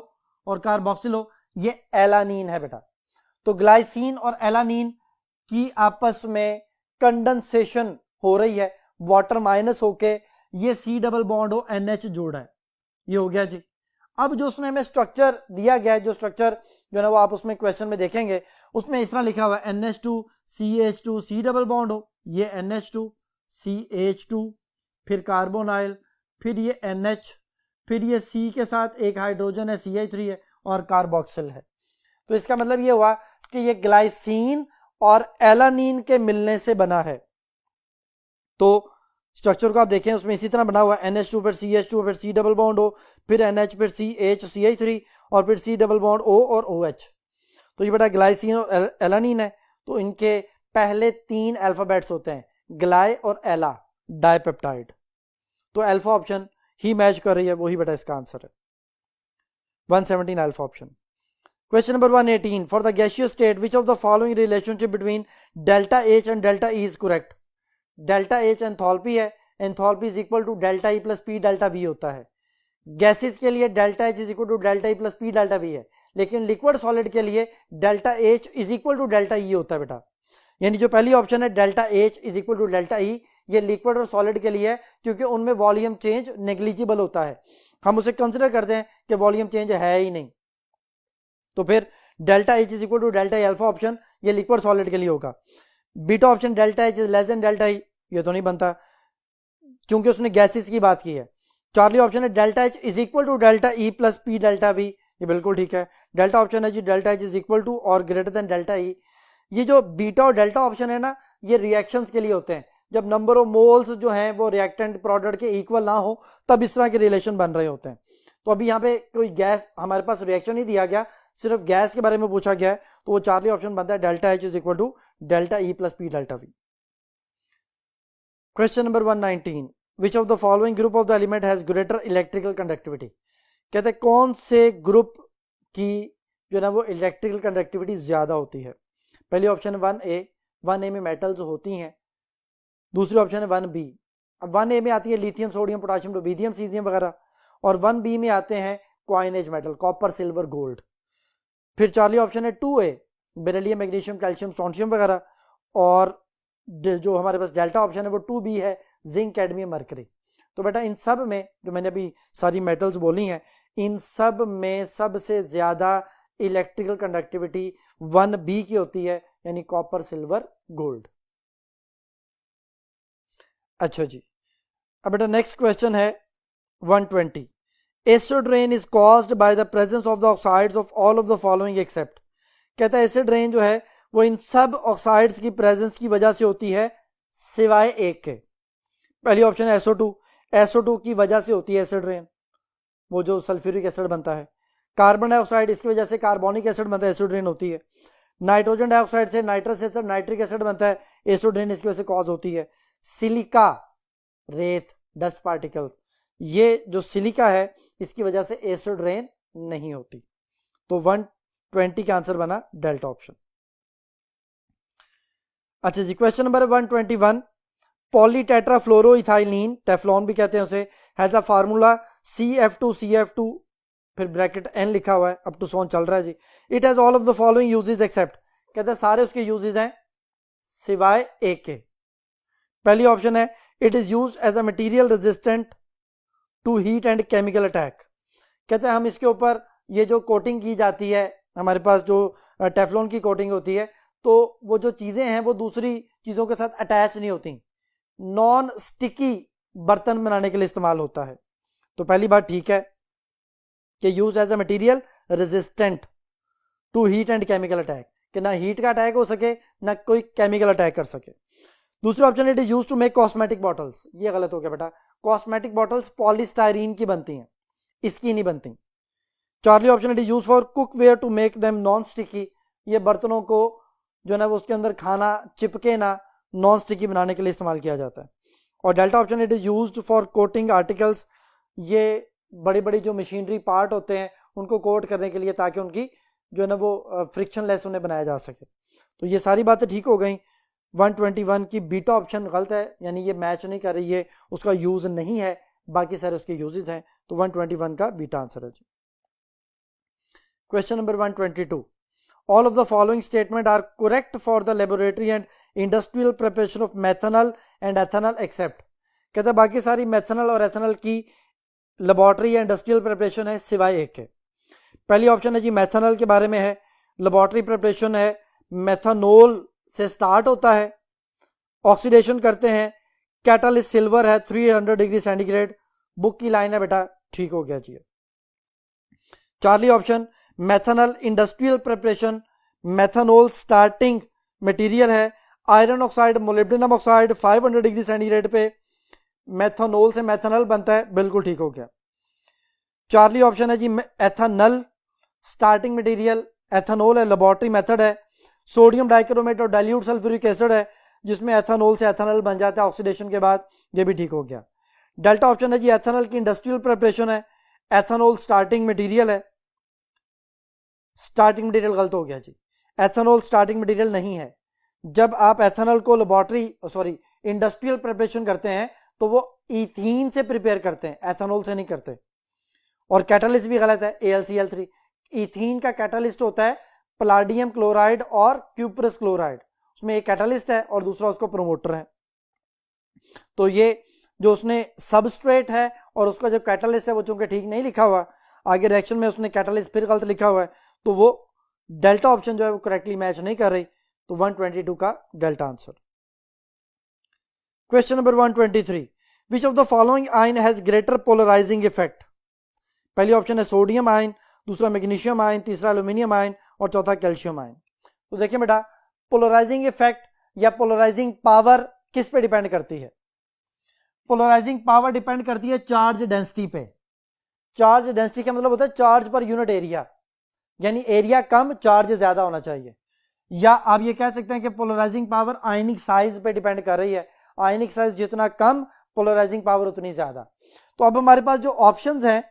और कार्बोक्सिल हो, ये एलानीन है बेटा। तो ग्लाइसिन और एलानीन की आपस में कंडेंसेशन हो रही है, वाटर माइनस होके ये C डबल बॉन्ड हो NH जोड़ा है, ये हो गया जी। अब जो उसने हमें स्ट्रक्चर दिया गया है, जो स्ट्रक्चर जो है ना वो आप उसमें क्वेश्चन में देखेंगे, उसमें इस तरह लिखा हुआ है NH2 CH2 C double bond हो, ये NH2 CH2, फिर कार्बोनाइल, फिर ये NH, फिर ये C के साथ एक हाइड्रोजन है CH3 है और कार्बोक्सिल है। तो इसका मतलब ये हुआ कि ये ग्लाइसिन और एलानीन के मिलने से बना है। तो स्ट्रक्चर को आप देखें उसमें इसी तरह बना हुआ है, NH2 फिर CH2 फिर C डबल बॉन्ड हो, फिर NH फिर CH CH3 और फिर C डबल बॉन्ड O और OH। तो ये बेटा ग्लाइसिन और एलानीन है, तो इनके पहले 3 अल्फाबेट्स होते हैं, ग्लाइ और एला, डाइपेप्टाइड। तो अल्फा ऑप्शन ही मैच कर रही है, वही बेटा इसका आंसर है। 117 alpha option. Question number 118, for the gaseous state which of the following relationship between delta H and delta E is correct. Delta H enthalpy है, enthalpy is equal to delta E plus P delta V होता है। Gases के लिए delta H is equal to delta E plus P delta V है, लेकिन liquid solid के लिए delta H is equal to delta E होता है बेटा। यानी जो पहली ऑप्शन है delta H is equal to delta E, ये लिक्विड और सॉलिड के लिए है, क्योंकि उनमें वॉल्यूम चेंज नेग्लिजिबल होता है, हम उसे कंसिडर करते हैं कि वॉल्यूम चेंज है ही नहीं। तो फिर delta H is equal to delta E alpha option ये लिक्विड सॉलिड के लिए होगा। Beta option delta H is less than delta E, ये तो नहीं बनता क्योंकि उसने गैसेस की बात की है। चार्ली ऑप्शन है delta H is equal to delta E plus P delta V, ये बिल्कुल ठीक है। डेल्टा ऑप्शन है जी delta H is equal to और ग्रेटर देन डेल्टा E। ये जो बीटा और डेल्टा ऑप्शन है ना, ये रिएक्शंस के लिए होते हैं, जब नंबर ऑफ मोल्स जो हैं वो रिएक्टेंट प्रोडक्ट के इक्वल ना हो तब इस तरह के रिलेशन बन रहे होते हैं। तो अभी यहाँ पे कोई गैस हमारे पास रिएक्शन नहीं दिया गया, सिर्फ गैस के बारे में पूछा गया है, तो वो चार्ली ऑप्शन बनता है delta H is equal to delta E plus P delta V। Question number 119, which of the following group of the element has greater electrical conductivity. कहते हैं कौन से ग्रुप की जो ना वो इलेक्ट्रिकल कंडक्टिविटी ज्यादा होती है। पहली ऑप्शन है 1A, 1A में मेटल्स होती हैं। दूसरी ऑप्शन है 1B, अब 1A में आती है lithium, sodium, potassium, rubidium, caesium वगैरह, और 1B में आते हैं coinage metal, copper, silver, gold. फिर चार्ली ऑप्शन है 2A, beryllium, magnesium, calcium, strontium वगैरह, और जो हमारे पास डेल्टा ऑप्शन है वो 2B है, जिंक, कैडमियम, मरकरी। तो बेटा इन सब में जो मैंने अभी सारी मेटल्स बोली हैं, इन सब में सबसे ज्यादा इलेक्ट्रिकल कंडक्टिविटी 1B की होती है, यानी कॉपर, सिल्वर, गोल्ड। अच्छा जी, अब बेटा नेक्स्ट क्वेश्चन है 120। Acid rain is caused by the presence of the oxides of all of the following except. कहता है एसिड रेन जो है वो इन सब ऑक्साइड्स की प्रेजेंस की वजह से होती है सिवाय एक के। पहली ऑप्शन है SO2, SO2 की वजह से होती है एसिड रेन, वो जो सल्फ्यूरिक एसिड बनता है। कार्बन डाइऑक्साइड, इसकी वजह से कार्बोनिक एसिड बनता है, एसिड रेन होती है। नाइट्रोजन डाइऑक्साइड से नाइट्रस एसिड, नाइट्रिक एसिड बनता है, एसिड रेन इसकी वजह से कॉज होती है। सिलिका, रेत, डस्ट पार्टिकल्स, ये जो सिलिका है इसकी वजह से एसिड रेन नहीं होती। तो 120 का आंसर बना डेल्टा ऑप्शन। अच्छा जी, क्वेश्चन नंबर 121। पॉलीटेट्राफ्लोरोइथाइलिन, टेफ्लॉन भी कहते हैं उसे, हैज अ फार्मूला CF2CF2 फिर ब्रैकेट N लिखा हुआ है, अप टू सोन चल रहा है जी। It has all of the following uses except, कहते हैं सारे उसके यूजेस हैं सिवाय एक के। पहली ऑप्शन है it is used as a material resistant to heat and chemical attack. कहते हैं हम इसके ऊपर ये जो कोटिंग की जाती है, हमारे पास जो टेफ्लॉन की कोटिंग होती है, तो वो जो चीजें हैं वो दूसरी चीजों के साथ अटैच नहीं होती, नॉन स्टिकी बर्तन बनाने के लिए इस्तेमाल होता है। तो पहली बात ठीक है कि use as a material resistant to heat and chemical attack, कि ना हीट का अटैक हो सके ना कोई केमिकल अटैक कर सके। दूसरा option it is use to make cosmetic bottles, ये गलत हो गया बेटा, कॉस्मेटिक बॉटल्स पॉलीस्टाइरीन की बनती हैं, इसकी नहीं बनती। चौथी option it is use for cookware to make them non sticky, ये बर्तनों को जो है ना वो उसके अंदर खाना चिपके ना, नॉन स्टिकी बनाने के लिए इस्तेमाल किया जाता है। और delta option it is used for coating articles, ये बड़ी बड़ी जो मशीनरी पार्ट होते हैं उनको कोट करने के लिए, ताकि उनकी जो है ना वो फ्रिक्शनलेस उन्हें बनाया जा सके। तो ये सारी बातें ठीक हो गई। 121 की बीटा ऑप्शन गलत है, यानी ये मैच नहीं कर रही है, उसका यूज नहीं है, बाकी सारे उसके यूजेस हैं, तो 121 का बीटा आंसर है जी। Question number 122। All of the following statement are correct for the laboratory and industrial preparation of methanol and ethanol except, कहते हैं बाकी सारी मेथनॉल और एथेनॉल की लेबोरेटरी या इंडस्ट्रियल प्रिपरेशन है सिवाय एक के। पहली ऑप्शन है जी मेथनॉल के बारे में है, लेबोरेटरी प्रिपरेशन है, मेथनॉल से स्टार्ट होता है, ऑक्सीडेशन करते हैं, कैटालिस्ट सिल्वर है 300 डिग्री सेंटीग्रेड, बुक की लाइन है बेटा, ठीक हो गया जी। Charlie option methanol industrial preparation, methanol starting material है, iron oxide molybdenum oxide 500 degree centigrade पे मेथनॉल से मेथनॉल बनता है, बिल्कुल ठीक हो गया। चार्ली ऑप्शन है जी एथेनॉल स्टार्टिंग मटेरियल, एथेनॉल है, लेबोरेटरी मेथड है, सोडियम डाइक्रोमेट और डाइल्यूट सल्फ्यूरिक एसिड है जिसमें एथेनॉल से एथेनॉल बन जाता है ऑक्सीडेशन के बाद, ये भी ठीक हो गया। डेल्टा ऑप्शन है जी एथेनॉल की इंडस्ट्रियल प्रिपरेशन है, एथेनॉल स्टार्टिंग मटेरियल है, स्टार्टिंग मटेरियल गलत हो गया जी, एथेनॉल स्टार्टिंग मटेरियल नहीं है। जब आप एथेनॉल को लेबोरेटरी इंडस्ट्रियल प्रिपरेशन करते हैं तो वो इथीन से प्रिपेयर करते हैं, एथेनॉल से नहीं करते। और कैटालिस्ट भी गलत है, AlCl3, इथीन का कैटालिस्ट होता है पलाडियम क्लोराइड और क्यूप्रस क्लोराइड, उसमें एक कैटालिस्ट है और दूसरा उसको प्रोमोटर है। तो ये जो उसने सबस्ट्रेट है और उसका जो कैटालिस्ट है वो चूंकि ठीक नहीं लिखा हुआ, आगे रिएक्शन में उसने कैटालिस्ट फिर गलत लिखा हुआ है, तो वो डेल्टा ऑप्शन जो है वो करेक्टली मैच नहीं कर रही, तो 122 का delta answer. Question number 123। Which of the following ion has greater polarising effect. पहली ऑप्शन है सोडियम आयन, दूसरा मैग्नीशियम आयन, तीसरा एल्यूमिनियम आयन और चौथा कैल्शियम आयन। तो देखिए बेटा, पोलराइजिंग इफेक्ट या पोलराइजिंग पावर किस पे डिपेंड करती है? पोलराइजिंग पावर डिपेंड करती है चार्ज डेंसिटी पे। चार्ज डेंसिटी का मतलब होता है चार्ज पर यूनिट एरिया, यानी एरिया कम चार्ज ज्यादा होना चाहिए। या आप ये कह सकते हैं कि पोलराइजिंग पावर आयनिक साइज पे डिपेंड कर रही है, आयनिक साइज जितना कम पोलराइजिंग पावर उतनी ज्यादा। तो अब हमारे पास जो ऑप्शंस हैं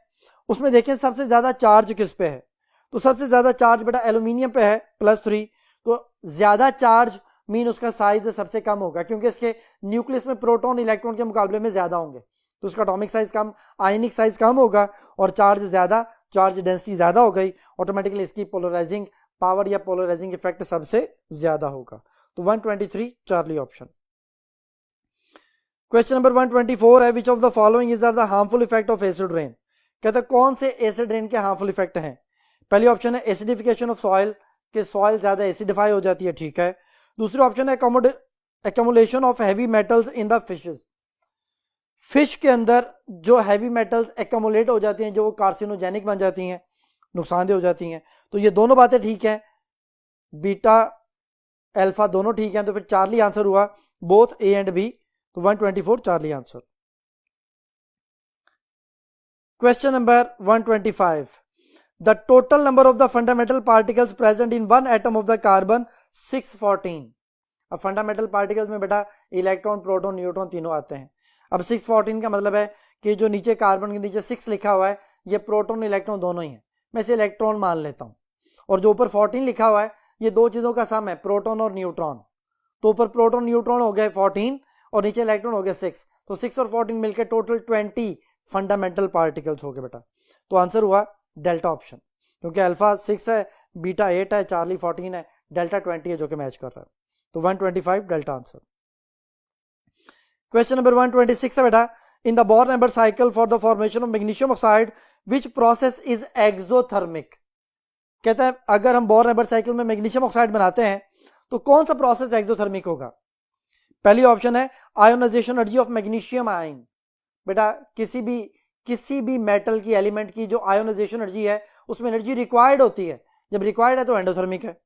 उसमें देखें सबसे ज्यादा चार्ज किस पे है, तो सबसे ज्यादा चार्ज बेटा एल्यूमिनियम पे है +3, तो ज्यादा चार्ज मीन उसका साइज सबसे कम होगा क्योंकि इसके न्यूक्लियस में प्रोटॉन इलेक्ट्रॉन के मुकाबले में ज्यादा होंगे, तो उसका एटॉमिक साइज कम, आयनिक साइज कम होगा और चार्ज ज्यादा, चार्ज डेंसिटी ज्यादा हो गई, ऑटोमेटिकली इसकी पोलराइजिंग पावर या पोलराइजिंग इफेक्ट सबसे ज्यादा होगा। तो 123 चार्ली ऑप्शन। क्वेश्चन नंबर 124 है which of the following is are the harmful effect of acid rain. कहता है कौन से एसिड रेन के हार्मफुल इफेक्ट हैं? पहली ऑप्शन है एसिडिफिकेशन ऑफ सॉइल, कि सॉइल ज़्यादा एसिडिफाई हो जाती है, ठीक है। दूसरी ऑप्शन है accumulation of heavy metals in the fishes, fish के अंदर जो हैवी मेटल्स एक्यूमुलेट हो जाती हैं, जो वो कार्सिनोजेनिक बन जाती हैं, नुकसानदेह हो जाती हैं। तो ये दोनों बातें ठीक हैं, बीटा अल्फा दोनों ठीक हैं, तो फिर चार्ली आंसर हुआ बोथ ए एंड बी, तो 124 Charlie answer. Question number 125, the total number of the fundamental particles present in one atom of the carbon 614। अब फंडामेंटल पार्टिकल्स में बेटा इलेक्ट्रॉन, प्रोटॉन, न्यूट्रॉन तीनों आते हैं। अब 614 का मतलब है कि जो नीचे कार्बन के नीचे 6 लिखा हुआ है, ये प्रोटॉन इलेक्ट्रॉन दोनों ही है, मैं इसे इलेक्ट्रॉन मान लेता हूं। और जो ऊपर 14 लिखा हुआ है, ये दो चीजों का सम है, प्रोटॉन और न्यूट्रॉन। तो ऊपर प्रोटॉन न्यूट्रॉन हो गए 14 और नीचे इलेक्ट्रॉन हो गए 6, तो 6 और 14 मिलकर टोटल 20 फंडामेंटल पार्टिकल्स हो गए बेटा। तो आंसर हुआ डेल्टा ऑप्शन, क्योंकि अल्फा 6 है, बीटा 8 है, चार्ली 14 है, डेल्टा 20 है जो कि मैच कर रहा है। तो 125 डेल्टा आंसर। क्वेश्चन नंबर 126 है बेटा, in the bore number cycle for the formation of magnesium oxide which process is exothermic. कहता है अगर हम बोर नंबर साइकिल में मैग्नीशियम ऑक्साइड बनाते हैं तो कौन सा प्रोसेस एक्सोथर्मिक होगा। पहली ऑप्शन है ionisation energy of magnesium ion. बेटा किसी भी मेटल की, एलिमेंट की जो आयोनाइजेशन एनर्जी है उसमें एनर्जी रिक्वायर्ड होती है, जब रिक्वायर्ड है तो एंडोथर्मिक है।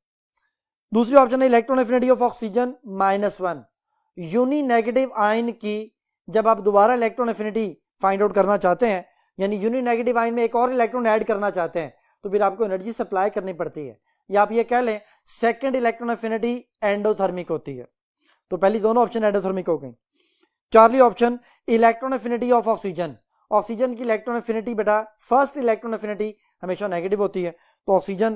दूसरी ऑप्शन है electron affinity of oxygen -1। Uninegative ion की जब आप दोबारा इलेक्ट्रॉन एफिनिटी फाइंड आउट करना चाहते हैं, यानी यूनी नेगेटिव आयन में एक और इलेक्ट्रॉन ऐड करना चाहते हैं, तो फिर आपको एनर्जी सप्लाई करनी पड़ती है, या आप ये कह लें सेकंड इलेक्ट्रॉन एफिनिटी एंडोथर्मिक होती है। तो पहली दोनों ऑप्शन एंडोथर्मिक हो गई। Charlie option electron affinity of oxygen. Oxygen की इलेक्ट्रॉन एफिनिटी बेटा फर्स्ट इलेक्ट्रॉन एफिनिटी हमेशा नेगेटिव होती है, तो ऑक्सीजन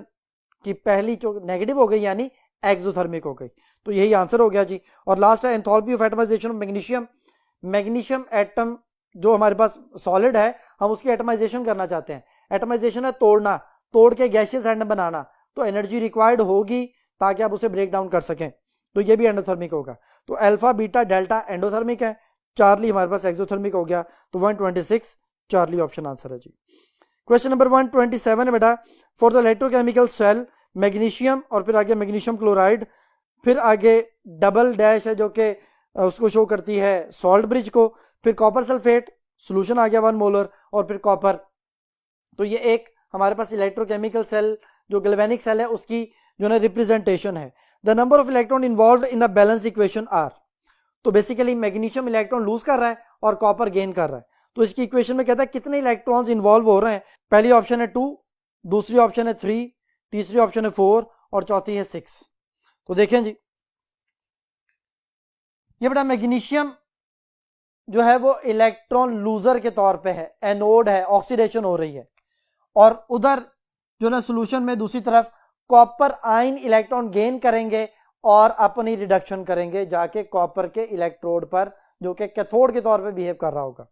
की पहली जो नेगेटिव हो गई यानी एक्सोथर्मिक हो गई। तो यही आंसर हो गया जी। और लास्ट है enthalpy of atomisation of magnesium. Magnesium atom जो हमारे पास सॉलिड है, हम उसकी एटमाइजेशन करना चाहते हैं। एटमाइजेशन है तोड़ना, तोड़ के गैसियस एंड बनाना, तो एनर्जी रिक्वायर्ड होगी ताकि आप उसे ब्रेक डाउन कर सकें, तो ये भी एंडोथर्मिक होगा। तो अल्फा बीटा डेल्टा एंडोथर्मिक है, चार्ली हमारे पास एक्सोथर्मिक हो गया, तो 126 चार्ली ऑप्शन आंसर है जी। क्वेश्चन नंबर 127 है बेटा, for the electrochemical cell magnesium, और फिर आगे मैग्नीशियम क्लोराइड, फिर आगे डबल डैश है जो कि उसको शो करती है सॉल्ट ब्रिज को, फिर कॉपर सल्फेट सोल्यूशन आ गया 1 मोलर, और फिर कॉपर। तो ये एक हमारे पास इलेक्ट्रोकेमिकल सेल जो गैल्वेनिक सेल है उसकी जो है रिप्रेजेंटेशन है। The number of electron involve in the balance equation are. तो बेसिकली मैग्नीशियम इलेक्ट्रॉन लूज कर रहा है और कॉपर गेन कर रहा है, तो इसकी इक्वेशन में कहता है कितने इलेक्ट्रॉन्स इन्वॉल्व हो रहे हैं। पहली ऑप्शन है 2, दूसरी ऑप्शन है 3, तीसरी ऑप्शन है 4 और चौथी है 6। तो देखें जी, ये बेटा मैग्नीशियम जो है वो इलेक्ट्रॉन लूजर के तौर पे है, एनोड है, ऑक्सीडेशन हो रही है, और उधर जो ना सोल्यूशन में दूसरी तरफ कॉपर आयन इलेक्ट्रॉन गेन करेंगे और अपनी रिडक्शन करेंगे जाके कॉपर के इलेक्ट्रोड पर, जो कि कैथोड के तौर पे बिहेव कर रहा होगा।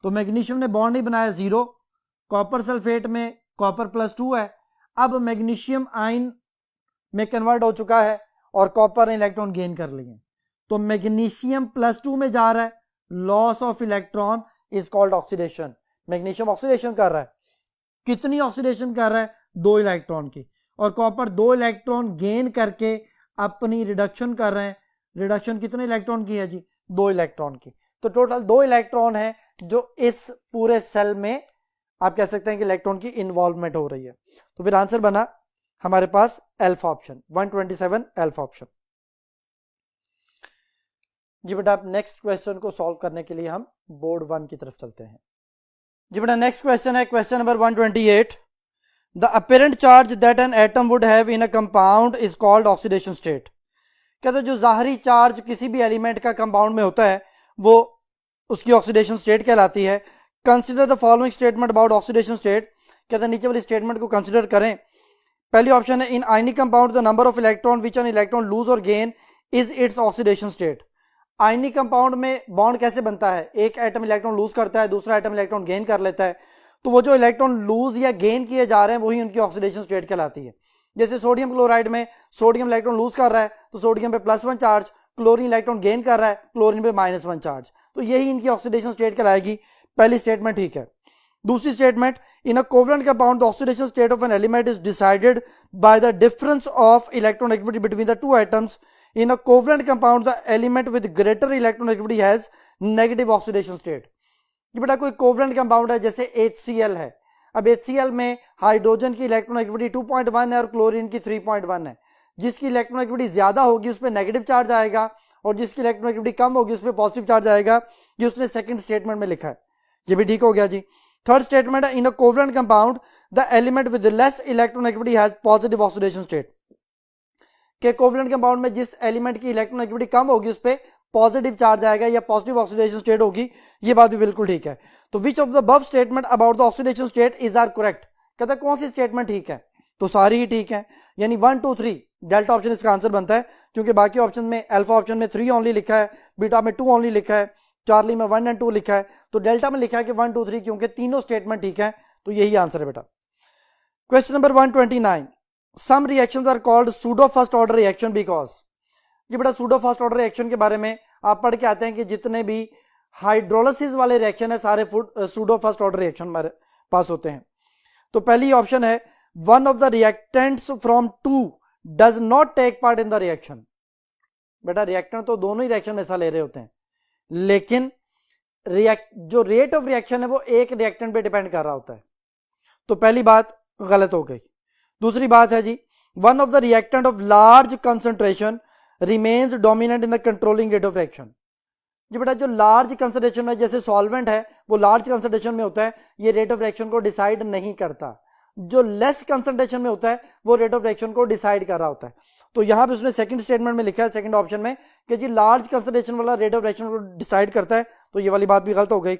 तो मैग्नीशियम ने बॉन्ड नहीं बनाया 0, कॉपर सल्फेट में कॉपर +2 है, अब मैग्नीशियम आयन में कन्वर्ट हो चुका है और कॉपर ने इलेक्ट्रॉन गेन कर लिए, तो मैग्नीशियम +2 में जा रहा है, loss of electron is called oxidation. Magnesium oxidation कर रहा है, कितनी ऑक्सीडेशन कर रहा है, 2 इलेक्ट्रॉन की, और कॉपर 2 इलेक्ट्रॉन गेन करके अपनी रिडक्शन कर रहे हैं। रिडक्शन कितने इलेक्ट्रॉन की है जी, 2 इलेक्ट्रॉन की। तो टोटल 2 इलेक्ट्रॉन है जो इस पूरे सेल में आप कह सकते हैं कि इलेक्ट्रॉन की इन्वॉल्वमेंट हो रही है। तो फिर आंसर बना हमारे पास अल्फा ऑप्शन, 127 अल्फा ऑप्शन जी। बेटा आप नेक्स्ट क्वेश्चन को सॉल्व करने के लिए हम बोर्ड 1 की तरफ चलते हैं जी। बेटा नेक्स्ट क्वेश्चन है question number 128, the apparent charge that an atom would have in a compound is called oxidation state. कहते हैं जो जाहरी चार्ज किसी भी एलिमेंट का कंपाउंड में होता है वो उसकी ऑक्सीडेशन स्टेट कहलाती है। Consider the following statement about oxidation state. कहते हैं नीचे वाली स्टेटमेंट को कंसिडर करें। पहली ऑप्शन है in ionic compound the number of electron which an electron lose और gain is its oxidation state. Ionic compound में बॉन्ड कैसे बनता है, एक एटम इलेक्ट्रॉन लूज करता है, दूसरा एटम इलेक्ट्रॉन गेन कर लेता है, तो वो जो इलेक्ट्रॉन लूज या गेन किए जा रहे हैं वही उनकी ऑक्सीडेशन स्टेट कहलाती है। जैसे सोडियम क्लोराइड में सोडियम इलेक्ट्रॉन लूज कर रहा है तो सोडियम पे +1 चार्ज, क्लोरीन इलेक्ट्रॉन गेन कर रहा है, क्लोरीन पे -1 चार्ज, तो यही इनकी ऑक्सीडेशन स्टेट कहलाएगी। पहली स्टेटमेंट ठीक है। दूसरी statement, in a covalent compound the oxidation state of an element is decided by the difference of electronegativity between the two atoms. In a covalent compound the element with greater electronegativity has negative oxidation state. ये बेटा कोई covalent compound है जैसे HCl है. अब HCl में hydrogen की electronegativity 2.1 है और क्लोरीन की 3.1 है. जिसकी इलेक्ट्रोनेगेटिविटी ज्यादा होगी उस पर नेगेटिव चार्ज आएगा और जिसकी इलेक्ट्रोनेगेटिविटी कम होगी उस पर पॉजिटिव चार्ज आएगा. ये उसने सेकंड स्टेटमेंट में लिखा है. ये भी ठीक हो गया जी. थर्ड स्टेटमेंट है, in a covalent compound the element with less electronegativity has positive oxidation state. के कोवलेंट कंपाउंड में जिस एलिमेंट की इलेक्ट्रोनेगेटिविटी कम होगी उस पर पॉजिटिव चार्ज आएगा या पॉजिटिव ऑक्सीडेशन स्टेट होगी. ये बात भी बिल्कुल ठीक है. तो which of the above statement about the oxidation state is are correct. कहता है कौन सी स्टेटमेंट ठीक है, तो सारी ही ठीक है. यानी 1 2 3 डेल्टा ऑप्शन इसका आंसर बनता है, क्योंकि बाकी ऑप्शन में अल्फा ऑप्शन में 3 ओनली लिखा है, बीटा में 2 ओनली लिखा है, चार्ली में 1 and 2 लिखा है, तो डेल्टा में लिखा है कि 1 2 3, क्योंकि तीनों स्टेटमेंट ठीक है. तो यही आंसर है बेटा. Question number 129, some reactions are called pseudo first order reaction because. ये बेटा सूडो फर्स्ट ऑर्डर रिएक्शन के बारे में आप पढ़ के आते हैं कि जितने भी हाइड्रोलिसिस वाले रिएक्शन है सारे सूडो फर्स्ट ऑर्डर रिएक्शन हमारे पास होते हैं. तो पहली ऑप्शन है, one of the reactants from two does not take part in the reaction. बेटा रिएक्टेंट तो दोनों ही रिएक्शन में हिस्सा ले रहे होते हैं, लेकिन जो रेट ऑफ रिएक्शन है वो एक रिएक्टेंट पे डिपेंड कर रहा होता है. तो पहली बात गलत हो गई. दूसरी बात है जी, one of the reactant of large concentration remains dominant in the controlling rate of reaction. जी बेटा जो लार्ज कंसंट्रेशन है, जैसे सॉल्वेंट है वो लार्ज कंसंट्रेशन में होता है, ये रेट ऑफ रिएक्शन को डिसाइड नहीं करता. जो लेस कंसंट्रेशन में होता है वो रेट ऑफ रिएक्शन को डिसाइड कर रहा होता है. तो यहां पे उसने सेकंड स्टेटमेंट में लिखा है, सेकंड ऑप्शन में, कि जी लार्ज कंसंट्रेशन वाला रेट ऑफ रिएक्शन को डिसाइड करता है. तो ये वाली बात भी गलत हो गई.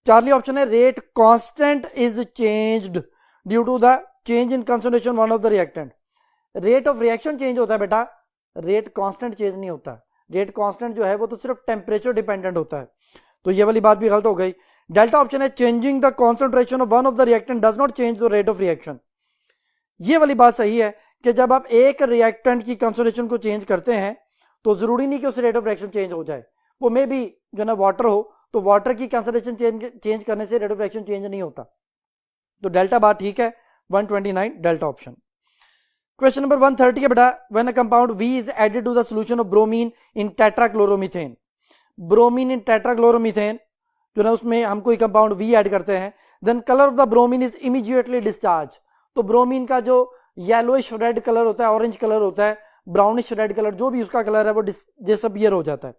चार्ली ऑप्शन है, rate constant is changed due to the change in concentration one of the reactant. Rate of reaction change होता है बेटा, रेट कांस्टेंट चेंज नहीं होता. रेट कांस्टेंट जो है वो तो सिर्फ टेम्परेचर डिपेंडेंट होता है. तो ये वाली बात भी गलत हो गई. डेल्टा ऑप्शन है, changing the concentration of one of the reactant does not change the rate of reaction. ये वाली बात सही है कि जब आप एक रिएक्टेंट की कॉन्सेंट्रेशन को चेंज करते हैं तो जरूरी नहीं कि उस रेट ऑफ रिएक्शन चेंज हो जाए. वो मे भी जो ना वाटर हो तो वाटर की कॉन्सेंट्रेशन चेंज करने से रेट ऑफ रिएक्शन चेंज नहीं होता. तो डेल्टा बात ठीक है, 129 डेल्टा ऑप्शन. क्वेश्चन नंबर 130 है बेटा, when a compound V is added to the solution of bromine in tetrachloromethane. Bromine in tetrachloromethane जो ना उसमें हम कोई कंपाउंड V ऐड करते हैं, then colour of the bromine is immediately discharge. तो ब्रोमीन का जो येलोइश रेड कलर होता है, ऑरेंज कलर होता है, ब्राउनिश रेड कलर, जो भी उसका कलर है वो डिसअपीयर हो जाता है.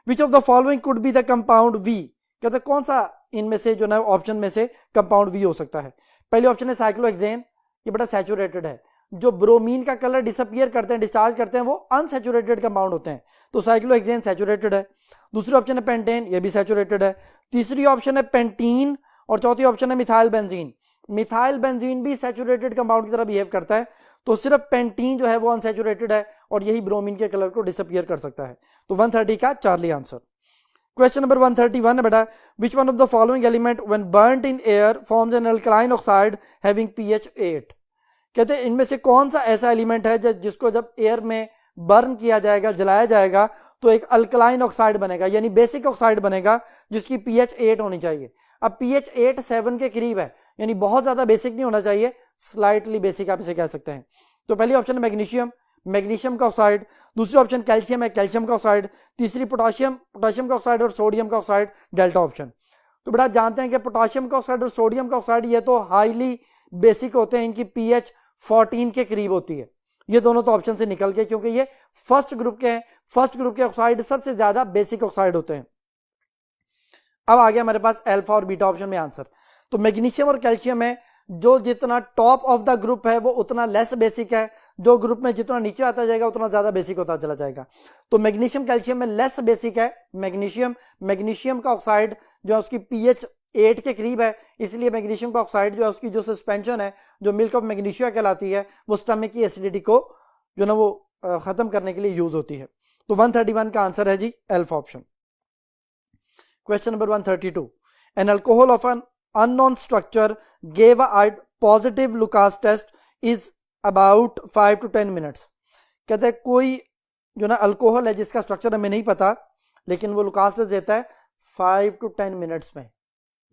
Which of the following could be the compound V. कहते हैं कौन सा इनमें से जो ना ऑप्शन में से कंपाउंड V हो सकता है. पहली ऑप्शन है साइक्लोहेक्सेन. ये बड़ा सैचुरेटेड है. जो ब्रोमीन का कलर डिसअपीयर करते हैं, डिस्चार्ज करते हैं, वो अनसैचुरेटेड कंपाउंड होते हैं. तो साइक्लोहेक्सेन सैचुरेटेड है. दूसरी ऑप्शन है पेंटेन, ये भी सैचुरेटेड है. तीसरी ऑप्शन है पेंटीन और चौथी ऑप्शन है मिथाइल बेंजीन. मिथाइल बेंजीन भी सैचुरेटेड कंपाउंड की तरह बिहेव करता है. तो सिर्फ पेंटीन जो है वो अनसैचुरेटेड है और यही ब्रोमीन के कलर को डिसअपीयर कर सकता है. तो 130 का चार्ली आंसर. क्वेश्चन नंबर 131 है बेटा, विच one of the following element when burnt in air forms an alkaline oxide having pH 8. कहते हैं इनमें से कौन सा ऐसा एलिमेंट है जिसको जब एयर में बर्न किया जाएगा, जलाया जाएगा, तो एक अल्कलाइन ऑक्साइड बनेगा, यानी बेसिक ऑक्साइड बनेगा जिसकी pH 8 होनी चाहिए. अब pH 8 7 के करीब है, यानी बहुत ज्यादा बेसिक नहीं होना चाहिए, स्लाइटली बेसिक आप इसे कह सकते हैं. तो पहली ऑप्शन है मैग्नीशियम, मैग्नीशियम का ऑक्साइड. दूसरी ऑप्शन कैल्शियम है, कैल्शियम का ऑक्साइड. तीसरी पोटाशियम, पोटाशियम का ऑक्साइड और सोडियम का ऑक्साइड. Delta option. तो बेटा जानते हैं कि पोटाशियम का ऑक्साइड और सोडियम का ऑक्साइड ये तो हाईली बेसिक होते हैं, इनकी pH 14 के करीब होती है. ये दोनों तो ऑप्शन से निकल गए क्योंकि ये फर्स्ट ग्रुप के हैं. फर्स्ट ग्रुप के ऑक्साइड सबसे ज्यादा बेसिक ऑक्साइड होते हैं. अब आ गया हमारे पास अल्फा और बीटा ऑप्शन में आंसर. तो मैग्नीशियम और कैल्शियम है, जो जितना टॉप ऑफ द ग्रुप है वो उतना लेस बेसिक है, जो ग्रुप में जितना नीचे आता जाएगा उतना ज्यादा बेसिक होता चला जाएगा. तो मैग्नीशियम कैल्शियम में लेस बेसिक है मैग्नीशियम का ऑक्साइड जो है उसकी pH 8 के करीब है, इसलिए मैग्नीशियम का ऑक्साइड जो है उसकी जो सस्पेंशन है, जो मिल्क ऑफ मैग्नीशिया कहलाती है, वो स्टमक की एसिडिटी को जो ना वो खत्म करने के लिए यूज होती है. तो 131 का आंसर है जी alpha option. Question number 132, an alcohol of an unknown structure gave a positive Lucas test is about 5 to 10 minutes. कहते हैं कोई जो ना अल्कोहल है जिसका स्ट्रक्चर हमें नहीं पता, लेकिन वो लुकास टेस्ट देता है 5 to 10 मिनट्स में.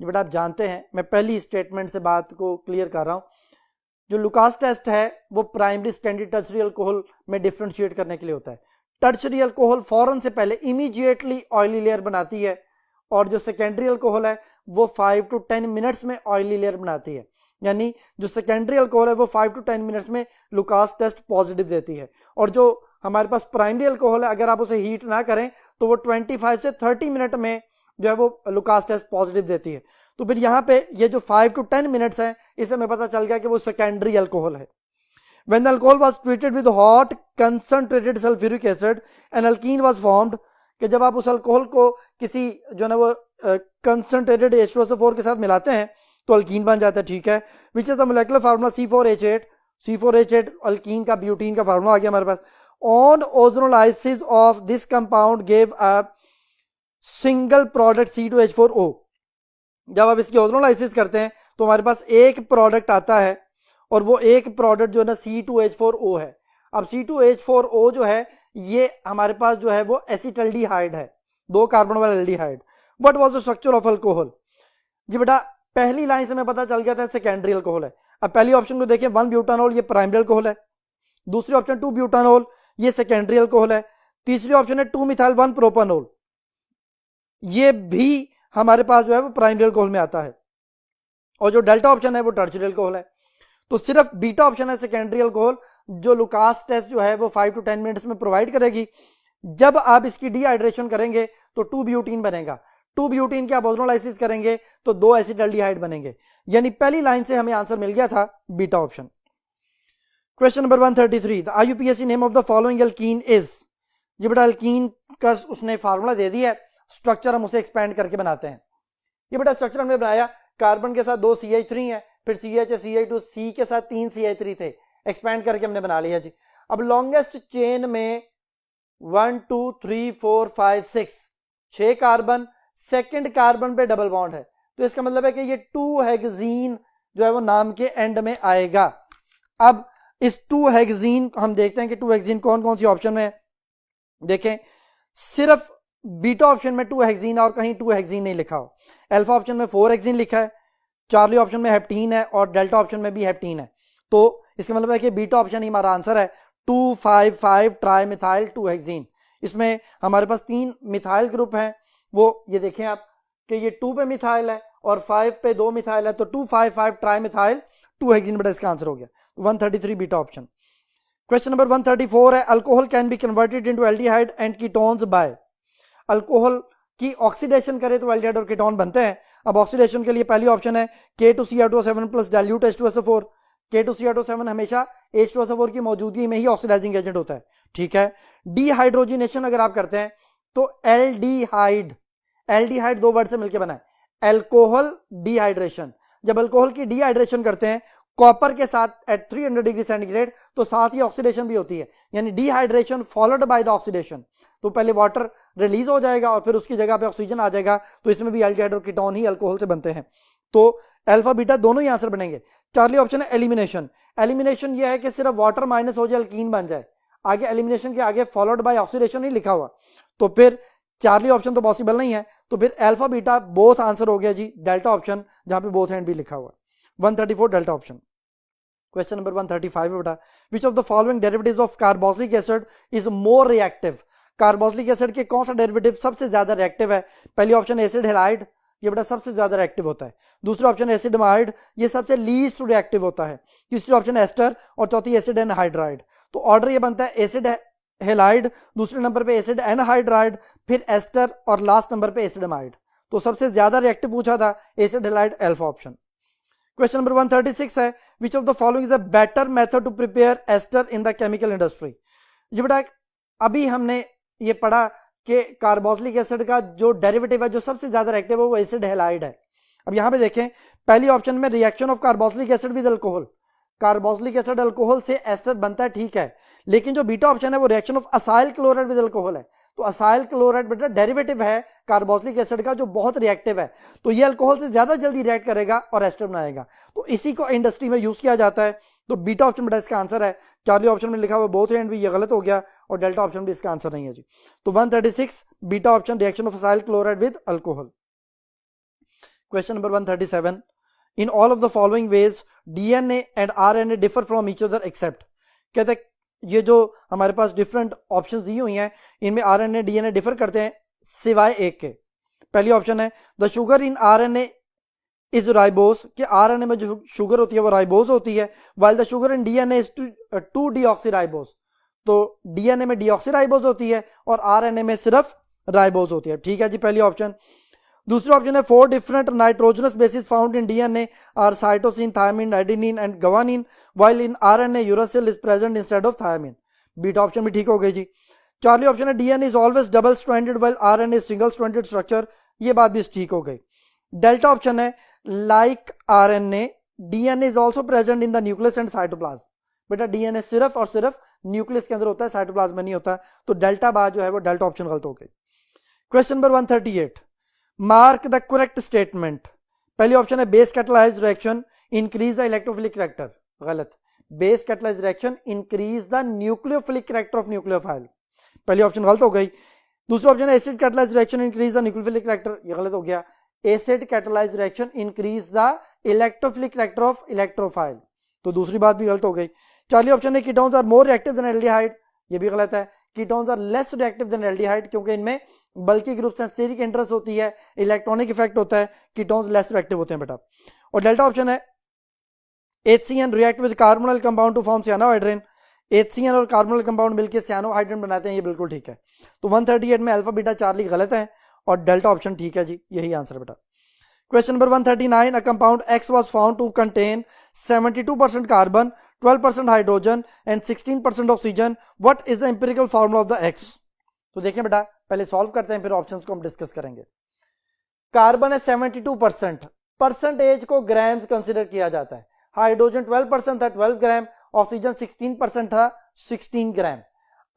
ये बेटा आप जानते हैं, मैं पहली स्टेटमेंट से बात को क्लियर कर रहा हूं। जो लुकास टेस्ट है वो प्राइमरी सेकेंडरी टर्शियरी अल्कोहल में डिफ्रेंशिएट करने के लिए होता है। टर्शियरी अल्कोहल फौरन से पहले इमीडिएटली ऑयली लेयर बनाती है, और जो सेकेंडरी अल्कोहल है वो 5 to 10 मिनट्स में ऑयली लेयर बनाती है। यानी जो सेकेंडरी अल्कोहल है वो 5 to 10 मिनट्स में लुकास टेस्ट पॉजिटिव देती है, और जो हमारे पास प्राइमरी अल्कोहल है अगर आप उसे हीट ना करें तो वो 25 से 30 मिनट में जो है वो लुकास टेस्ट पॉजिटिव देती है। तो फिर यहाँ पे ये जो 5 to 10 मिनट्स है, इससे हमें पता चल गया कि वो सेकेंडरी अल्कोहल है। When the alcohol was treated with hot concentrated sulfuric acid, an alkene was formed, कि जब आप उस अल्कोहल को किसी जो ना वो कंसंट्रेटेड H2SO4 के साथ मिलाते हैं तो अल्कीन बन जाता है, ठीक है। Which is the molecular formula C4H8। C4H8 alkene का ब्यूटीन का फार्मूला आ गया हमारे पास। On ozonolysis of this compound gave a single product C2H4O। जब आप इसकी ओजोनोलाइसिस करते हैं तो हमारे पास एक प्रोडक्ट आता है, और वो एक प्रोडक्ट जो है ना C2H4O है। अब C2H4O जो है ये हमारे पास जो है वो एसिटल्डिहाइड है, 2 कार्बन वाला aldehyde. What was the structure of alcohol? जी बेटा पहली लाइन से हमें पता चल गया था सेकेंडरी अल्कोहल है। अब पहली ऑप्शन को देखिए, 1 ब्यूटानॉल ये प्राइमरी अल्कोहल है। दूसरी ऑप्शन 2 ब्यूटानॉल ये सेकेंडरी अल्कोहल है। तीसरी ऑप्शन है 2 मिथाइल 1 प्रोपानॉल, ये भी हमारे पास जो है वो प्राइमरी अल्कोहल में आता है। और जो डेल्टा ऑप्शन है वो टर्शियरी अल्कोहल है। तो सिर्फ बीटा ऑप्शन है सेकेंडरी अल्कोहल, जो लुकास टेस्ट जो है वो 5 to 10 मिनट्स में प्रोवाइड करेगी। जब आप इसकी डिहाइड्रेशन करेंगे तो 2 ब्यूटीन बनेगा। 2 ब्यूटीन के आप ओजोनोलाइसिस करेंगे तो 2 एसिटल्डिहाइड बनेंगे। यानी पहली लाइन से हमें आंसर मिल गया था beta option. Question number 133, the IUPAC name of the following alkene is. ये बेटा एल्कीन का उसने फार्मूला दे दिया है, स्ट्रक्चर हम उसे एक्सपेंड करके बनाते हैं। ये बेटा स्ट्रक्चर हमने बनाया, कार्बन के साथ 2 CH3 है, फिर CH CH2, C के साथ 3 CH3 थे, एक्सपेंड करके हमने बना लिया जी। अब लॉन्गेस्ट चेन में 1 2 3 4 5 6 कार्बन, सेकंड कार्बन पे डबल बॉन्ड है, तो इसका मतलब है कि ये 2 हेक्सीन जो है वो नाम के एंड में आएगा। अब इस 2 हेक्सीन हम देखते हैं कि 2 हेक्सीन कौन कौन सी ऑप्शन में है। देखें सिर्फ बीटा ऑप्शन में 2 हेक्सीन और कहीं 2 हेक्सीन नहीं लिखा हो। अल्फा ऑप्शन में 4 हेक्सीन लिखा है, चार्ली ऑप्शन में हेप्टीन है, और डेल्टा ऑप्शन में भी हेप्टीन है। तो इसका मतलब है कि बीटा ऑप्शन ही हमारा आंसर है। 2,5,5 ट्राई मिथाइल 2 हेक्सीन। इसमें हमारे पास 3 मिथाइल ग्रुप हैं, वो ये देखें आप कि ये 2 पे मिथाइल है और 5 पे 2 मिथाइल है, तो 2,5,5 ट्राई मिथाइल 2 हेक्सीन बेटा इसका आंसर हो गया। 133 बीटा ऑप्शन। क्वेश्चन नंबर 134 है, alcohol can be converted into aldehyde and ketones by. Alcohol की ऑक्सीडेशन करे तो एल्डिहाइड और कीटोन बनते हैं। अब ऑक्सीडेशन के लिए पहली ऑप्शन है K2Cr2O7 plus dilute H2SO4। K2Cr2O7 हमेशा H2SO4 की मौजूदगी में ही ऑक्सीडाइजिंग एजेंट होता है, ठीक है। डिहाइड्रोजिनेशन अगर आप करते हैं तो एल्डिहाइड, एल्डिहाइड 2 वर्ड से मिलकर बना है, अल्कोहल डिहाइड्रेशन। जब अल्कोहल की डिहाइड्रेशन करते हैं कॉपर के साथ एट 300 डिग्री सेंटीग्रेड, तो साथ ही ऑक्सीडेशन भी होती है, यानी dehydration followed by the oxidation. तो पहले वाटर रिलीज हो जाएगा और फिर उसकी जगह पे ऑक्सीजन आ जाएगा, तो इसमें भी एल्डिहाइड और कीटोन ही अल्कोहल से बनते हैं। तो अल्फा बीटा दोनों ही आंसर बनेंगे। चार्ली ऑप्शन है एलिमिनेशन। एलिमिनेशन ये है कि सिर्फ वाटर माइनस हो जाए अल्कीन बन जाए, आगे एलिमिनेशन के आगे फॉलोड बाय ऑक्सीडेशन नहीं लिखा हुआ, तो फिर चार्ली ऑप्शन तो पॉसिबल नहीं है। तो फिर अल्फा बीटा बोथ आंसर हो गया जी, डेल्टा ऑप्शन जहां पे बोथ हैंड भी लिखा हुआ। 134 डेल्टा ऑप्शन। क्वेश्चन नंबर 135 बेटा, विच of the following derivatives of carboxylic acid is more reactive. Carboxylic acid के कौन सा डेरिवेटिव सबसे ज्यादा रिएक्टिव है? पहली ऑप्शन एसिड हैलाइड, ये बेटा सबसे ज्यादा रिएक्टिव होता है। दूसरा ऑप्शन एसिडमाइड, ये सबसे लीस्ट रिएक्टिव होता है। तीसरी ऑप्शन एस्टर, और चौथी एसिड एनहाइड्राइड। तो ऑर्डर ये बनता है एसिड हैलाइड, दूसरे नंबर पे एसिड एनहाइड्राइड, फिर एस्टर और लास्ट नंबर पे एसिडमाइड। तो सबसे ज्यादा रिएक्टिव पूछा था acid halide, alpha option. Question number 136 है, which of the following is a better method to prepare ester in the chemical industry. ये बेटा अभी हमने ये पढ़ा कि कार्बोक्सिलिक एसिड का जो डेरिवेटिव है जो सबसे ज्यादा रिएक्टिव है वो एसिड हैलाइड है। अब यहां पे देखें पहली ऑप्शन में reaction of carboxylic acid with alcohol, carboxylic acid alcohol से एस्टर बनता है, ठीक है। लेकिन जो बीटा ऑप्शन है वो reaction of acyl chloride with alcohol है। तो असाइल क्लोराइड बेटा डेरिवेटिव है कार्बोक्सिलिक एसिड का जो बहुत रिएक्टिव है, तो ये अल्कोहल से ज्यादा जल्दी रिएक्ट करेगा और एस्टर बनाएगा। तो इसी को इंडस्ट्री में यूज किया जाता है। तो बीटा ऑप्शन बेटा इसका आंसर है। चार्ली ऑप्शन में लिखा हुआ बोथ एंड भी ये गलत हो गया, और डेल्टा ऑप्शन भी इसका आंसर नहीं है जी। तो 136 beta option reaction of acyl chloride with alcohol. Question number 137, in all of the following ways DNA and RNA differ from each other except. कहते हैं ये जो हमारे पास डिफरेंट ऑप्शंस दी हुई हैं इनमें आरएनए डीएनए डिफर करते हैं सिवाय एक के। पहली ऑप्शन है the sugar in RNA is ribose, कि आरएनए में जो शुगर होती है वो राइबोस होती है, while the sugar in DNA is 2 deoxyribose. तो डीएनए में डीऑक्सीराइबोस होती है और आरएनए में सिर्फ राइबोस होती है। ठीक है जी, पहली ऑप्शन। दूसरी ऑप्शन है 4 different nitrogenous bases found in DNA are cytosine, thymine, adenine and guanine, while in RNA uracil is present instead of thymine. Beta option भी ठीक हो गई जी। चौथी ऑप्शन है DNA is always double stranded while RNA is single stranded structure. ये बात भी ठीक हो गई। डेल्टा ऑप्शन है like RNA DNA is also present in the nucleus and cytoplasm. बेटा डीएनए सिर्फ और सिर्फ न्यूक्लियस के अंदर होता है, साइटोप्लाज्म में नहीं होता, तो डेल्टा बात जो है वो डेल्टा ऑप्शन गलत हो गई। Question number 138, mark the correct statement. पहली ऑप्शन है base catalysed reaction increase the electrophilic character, गलत। Base catalysed reaction increase the nucleophilic character of nucleophile, पहली ऑप्शन गलत हो गई। दूसरा ऑप्शन है acid catalysed reaction increase the nucleophilic character, ये गलत हो गया। Acid catalysed reaction increase the electrophilic character of electrophile, तो दूसरी बात भी गलत हो गई। चौथी ऑप्शन है ketones are more reactive than aldehyde, ये भी गलत है। Ketones are less reactive than aldehyde, क्योंकि इनमें बल्कि ग्रुप से स्टेरिक इंटरेस्ट होती है, इलेक्ट्रॉनिक इफेक्ट होता है, कीटोन्स लेस रिएक्टिव होते हैं बेटा। और डेल्टा ऑप्शन है HCN react with carbonyl compound to form cyanohydrin, HCN और कार्बोनल कंपाउंड मिलकर सियानोहाइड्रेन बनाते हैं, ये बिल्कुल ठीक है। तो 138 में अल्फा बीटा चार्ली गलत है और डेल्टा ऑप्शन ठीक है जी, यही आंसर बेटा। Question number 139, a compound X was found to contain 72% carbon, 12% hydrogen and 16% oxygen, what is the empirical formula of the X। तो देखिए बेटा पहले सॉल्व करते हैं फिर ऑप्शंस को हम डिस्कस करेंगे। कार्बन है 72%, परसेंटेज को ग्राम्स कंसीडर किया जाता है। हाइड्रोजन 12% था, 12 ग्राम। ऑक्सीजन 16% था, 16 ग्राम।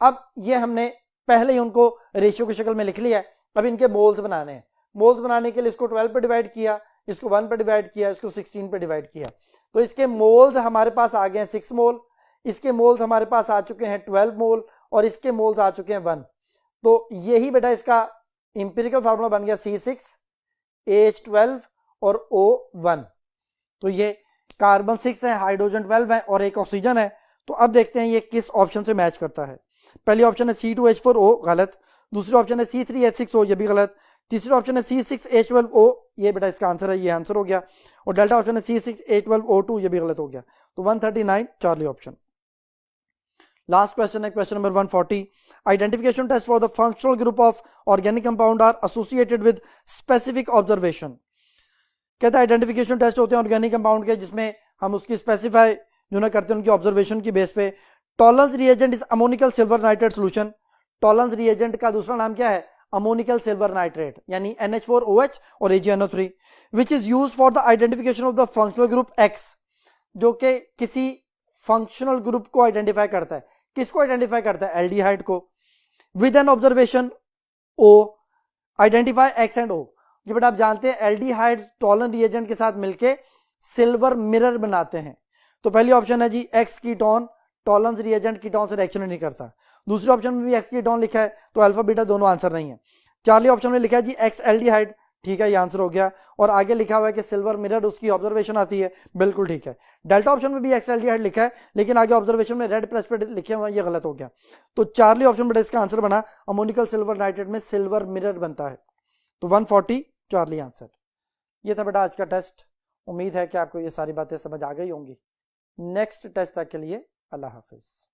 अब ये हमने पहले ही उनको रेशियो की शक्ल में लिख लिया है, अब इनके मोल्स बनाने हैं। मोल्स बनाने के लिए इसको 12 पे डिवाइड किया, इसको 1 पे डिवाइड किया, इसको 16 पे डिवाइड किया, तो इसके मोल्स हमारे पास आ गए हैं 6 मोल, इसके मोल्स हमारे पास आ चुके हैं 12 मोल और इसके मोल्स आ चुके हैं 1। तो यही बेटा इसका इंपिरिकल फार्मूला बन गया C6H12 और O1। तो ये कार्बन 6 है, हाइड्रोजन 12 है और एक ऑक्सीजन है। तो अब देखते हैं ये किस ऑप्शन से मैच करता है। पहली ऑप्शन है C2H4O, गलत। दूसरी ऑप्शन है C3H6O, ये भी गलत। तीसरी ऑप्शन है C6H12O, ये बेटा इसका आंसर है, ये आंसर हो गया। और डेल्टा ऑप्शन है C6H12O2, ये भी गलत हो गया। तो 139 चार्ली ऑप्शन। लास्ट क्वेश्चन है question number 140, identification test for the functional group of organic compound are associated with specific observation. कहता है आइडेंटिफिकेशन टेस्ट होते हैं ऑर्गेनिक कंपाउंड के जिसमें हम उसकी स्पेसिफाई जो ना करते हैं उनकी ऑब्जर्वेशन की बेस पे। Tolerance reagent is ammoniacal silver nitrate solution. Tolerance reagent का दूसरा नाम क्या है? अमोनिकल सिल्वर नाइट्रेट, यानी NH4OH और AgNO3, which is use for the identification of the functional group X, जो कि किसी फंक्शनल ग्रुप को आइडेंटिफाई करता है। किसको आइडेंटिफाई करता है? एल्डिहाइड को। With an observation O identify X and O। ये बेटा आप जानते हैं एल्डिहाइड टॉलरेंस रिएजेंट के साथ मिलके सिल्वर मिरर बनाते हैं। तो पहली ऑप्शन है जी X ketone, tolerance reagent ketone से रिएक्शन नहीं करता। दूसरे ऑप्शन में भी X कीटोन लिखा है, तो अल्फा बीटा दोनों आंसर नहीं है। चार्ली ऑप्शन में लिखा है जी X एल्डिहाइड, ठीक है, ये आंसर हो गया। और आगे लिखा हुआ है कि सिल्वर मिरर उसकी ऑब्जर्वेशन आती है, बिल्कुल ठीक है। डेल्टा ऑप्शन में भी X एल्डिहाइड लिखा है, लेकिन आगे ऑब्जर्वेशन में रेड प्रेस पे लिखे हुए, ये गलत हो गया। तो चार्ली ऑप्शन बेटा इसका आंसर बना अमोनिकल सिल्वर नाइट्रेट में सिल्वर मिरर बनता है। तो 140 चार्ली आंसर। ये था बेटा आज का टेस्ट। उम्मीद है कि आपको ये सारी बातें समझ आ गई होंगी। नेक्स्ट टेस्ट तक के लिए अल्लाह हाफिज।